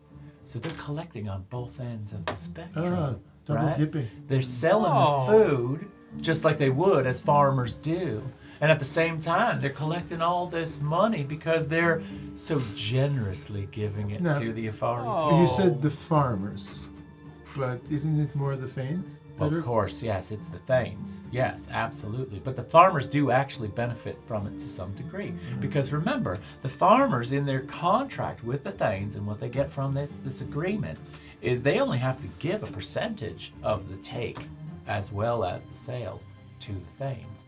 So they're collecting on both ends of the spectrum. Double right? dipping. They're selling the food just like they would as farmers do. And at the same time, they're collecting all this money because they're so generously giving it to the Afari. You said the farmers, but isn't it more the Thanes? Well, of course, yes, it's the Thanes. Yes, absolutely. But the farmers do actually benefit from it to some degree. Because remember, the farmers in their contract with the Thanes and what they get from this agreement is they only have to give a percentage of the take as well as the sales to the Thanes.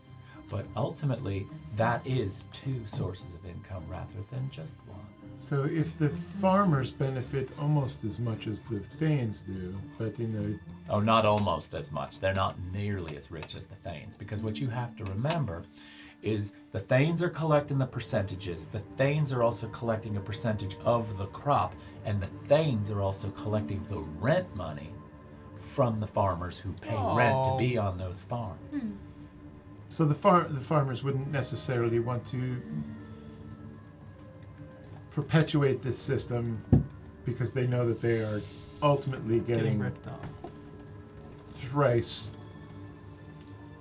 But ultimately, that is two sources of income rather than just one. So if the farmers benefit almost as much as the Thanes do, but in Oh, not almost as much. They're not nearly as rich as the Thanes. Because what you have to remember is the Thanes are collecting the percentages. The Thanes are also collecting a percentage of the crop. And the Thanes are also collecting the rent money from the farmers who pay rent to be on those farms. so the farmers wouldn't necessarily want to perpetuate this system because they know that they are ultimately Getting getting ripped off. thrice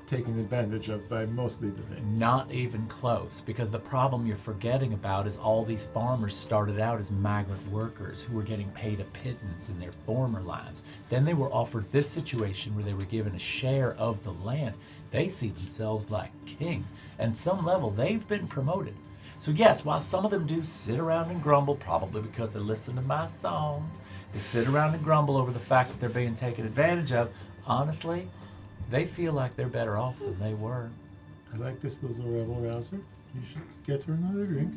taken advantage of by mostly the Thanes. Not even close, because the problem you're forgetting about is all these farmers started out as migrant workers who were getting paid a pittance in their former lives. Then they were offered this situation where they were given a share of the land. They see themselves like kings, and some level they've been promoted. So yes, while some of them do sit around and grumble, probably because they listen to my songs, they sit around and grumble over the fact that they're being taken advantage of, honestly, they feel like they're better off than they were. I like this little rebel rouser. You should get her another drink.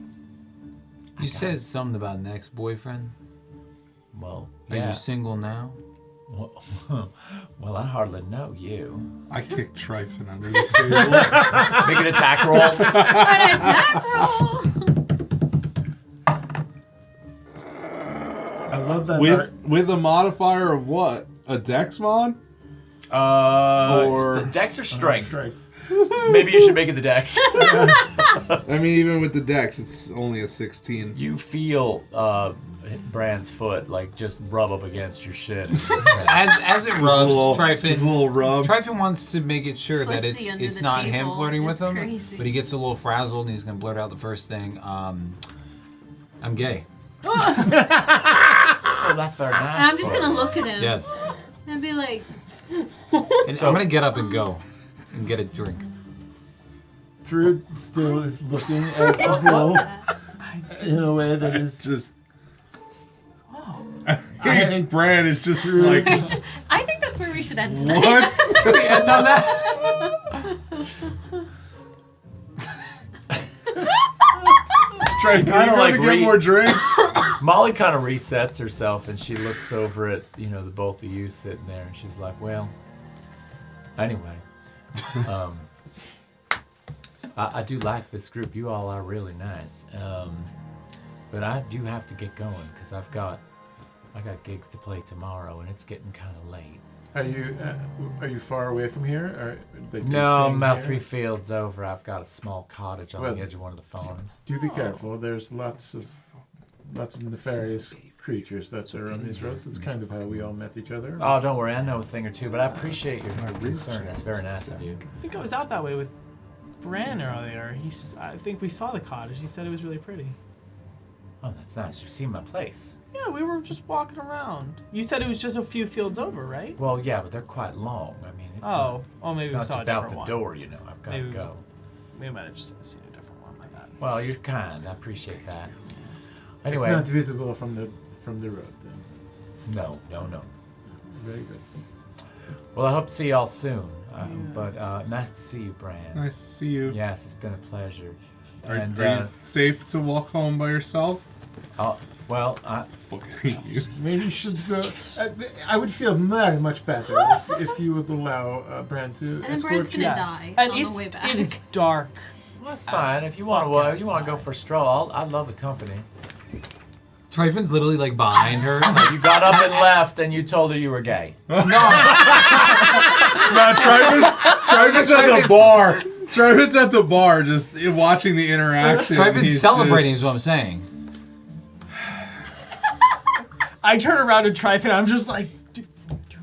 You said something about an ex-boyfriend. Well, Are yeah. you single now? Well, I hardly know you. I kicked Tryphon under the table. Make an attack roll. An attack roll! I love that. with a modifier of what? A dex mod? Or- the dex or strength? Strike. Maybe you should make it the dex. I mean, even with the dex, it's only a 16. You feel Brand's foot like just rub up against your shin. As it rubs, Just a little rub. Tryphon wants to make it sure that Footsie under it's the not him table flirting with is him, crazy. but he gets a little frazzled and he's gonna blurt out the first thing. I'm gay. Oh, that's very nice. And I'm just for gonna you. look at him Yes. and be like, And I'm gonna get up and go and get a drink. Thrud still is looking at the girl in a way that is Just. Bran is just like, I think that's where we should end tonight. what? Try to like get more drinks. Molly kind of resets herself and she looks over at the both of you sitting there and she's like, well, anyway, I do like this group. You all are really nice, but I do have to get going because I got gigs to play tomorrow and it's getting kind of late. Are you far away from here? Or like you're No, staying I'm about here? 3 fields over. I've got a small cottage on Well, the edge of one of the farms. Do be careful. There's lots of nefarious creatures that are on these roads. That's kind of how we all met each other. Oh, don't worry, I know a thing or two, but I appreciate your concern. That's very nice of you. I think I was out that way with Bran earlier. I think we saw the cottage. He said it was really pretty. Oh, that's nice. You've seen my place. Yeah, we were just walking around. You said it was just a few fields over, right? Well, yeah, but they're quite long. I mean, it's Oh, maybe we not saw a just out different the one. door, I've got to Maybe- go. We might have just seen a different one. My bad. Well, you're kind. I appreciate that. It's Anyway, not visible from the road. Then. no. Very good. Well, I hope to see y'all soon. But nice to see you, Bran. Nice to see you. Yes, it's been a pleasure. Are And you safe to walk home by yourself? well, Fucking hate you. Maybe you should go. I would feel much better if you would allow Bran to And then escort Bran's you. gonna die And on the way back. it's dark. well, that's fine. If you want fuck to go for a stroll, I love the company. Tryphon's literally like behind her. Like, You got up and left, and you told her you were gay. No, Tryphon's at the bar. Tryphon's at the bar, just watching the interaction. Tryphon's He's celebrating just- is what I'm saying. I turn around to Tryphon. I'm just like, do you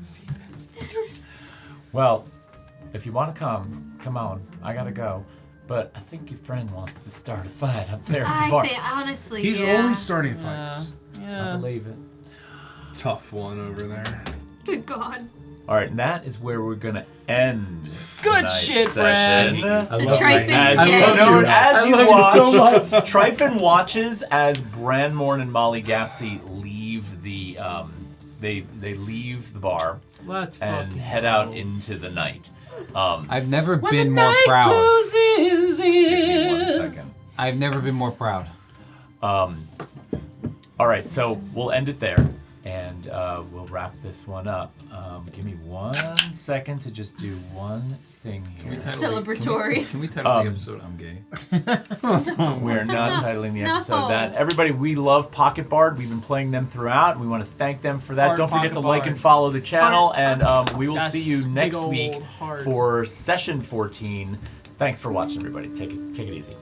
see this? Do you see this? Well, if you want to come on. I gotta go. But I think your friend wants to start a fight up there at the bar. I think, honestly, He's yeah. always starting fights. I Yeah. believe it. Tough one over there. Good God. All right, and that is where we're gonna end. Good tonight's shit, session. Brad. I love Tryphon's As dead. you know, as you I love watch, you so much. Tryphon watches as Branmorn and Molly Gapsy leave the they leave the bar Let's and fucking head go. out into the night. I've never been more proud. Give me 1 second. I've never been more proud. All right, so we'll end it there, and we'll wrap this one up. Give me 1 second to just do one thing here. Celebratory. Can we title the episode "I'm Gay"? We're not titling the No. episode that. Everybody, we love Pocket Bard. We've been playing them throughout, and we want to thank them for that. Heart Don't forget to Pocket like Bard. and follow the channel, Heart. and we will That's see you big next old week heart. for session 14. Thanks for watching, everybody. Take it easy.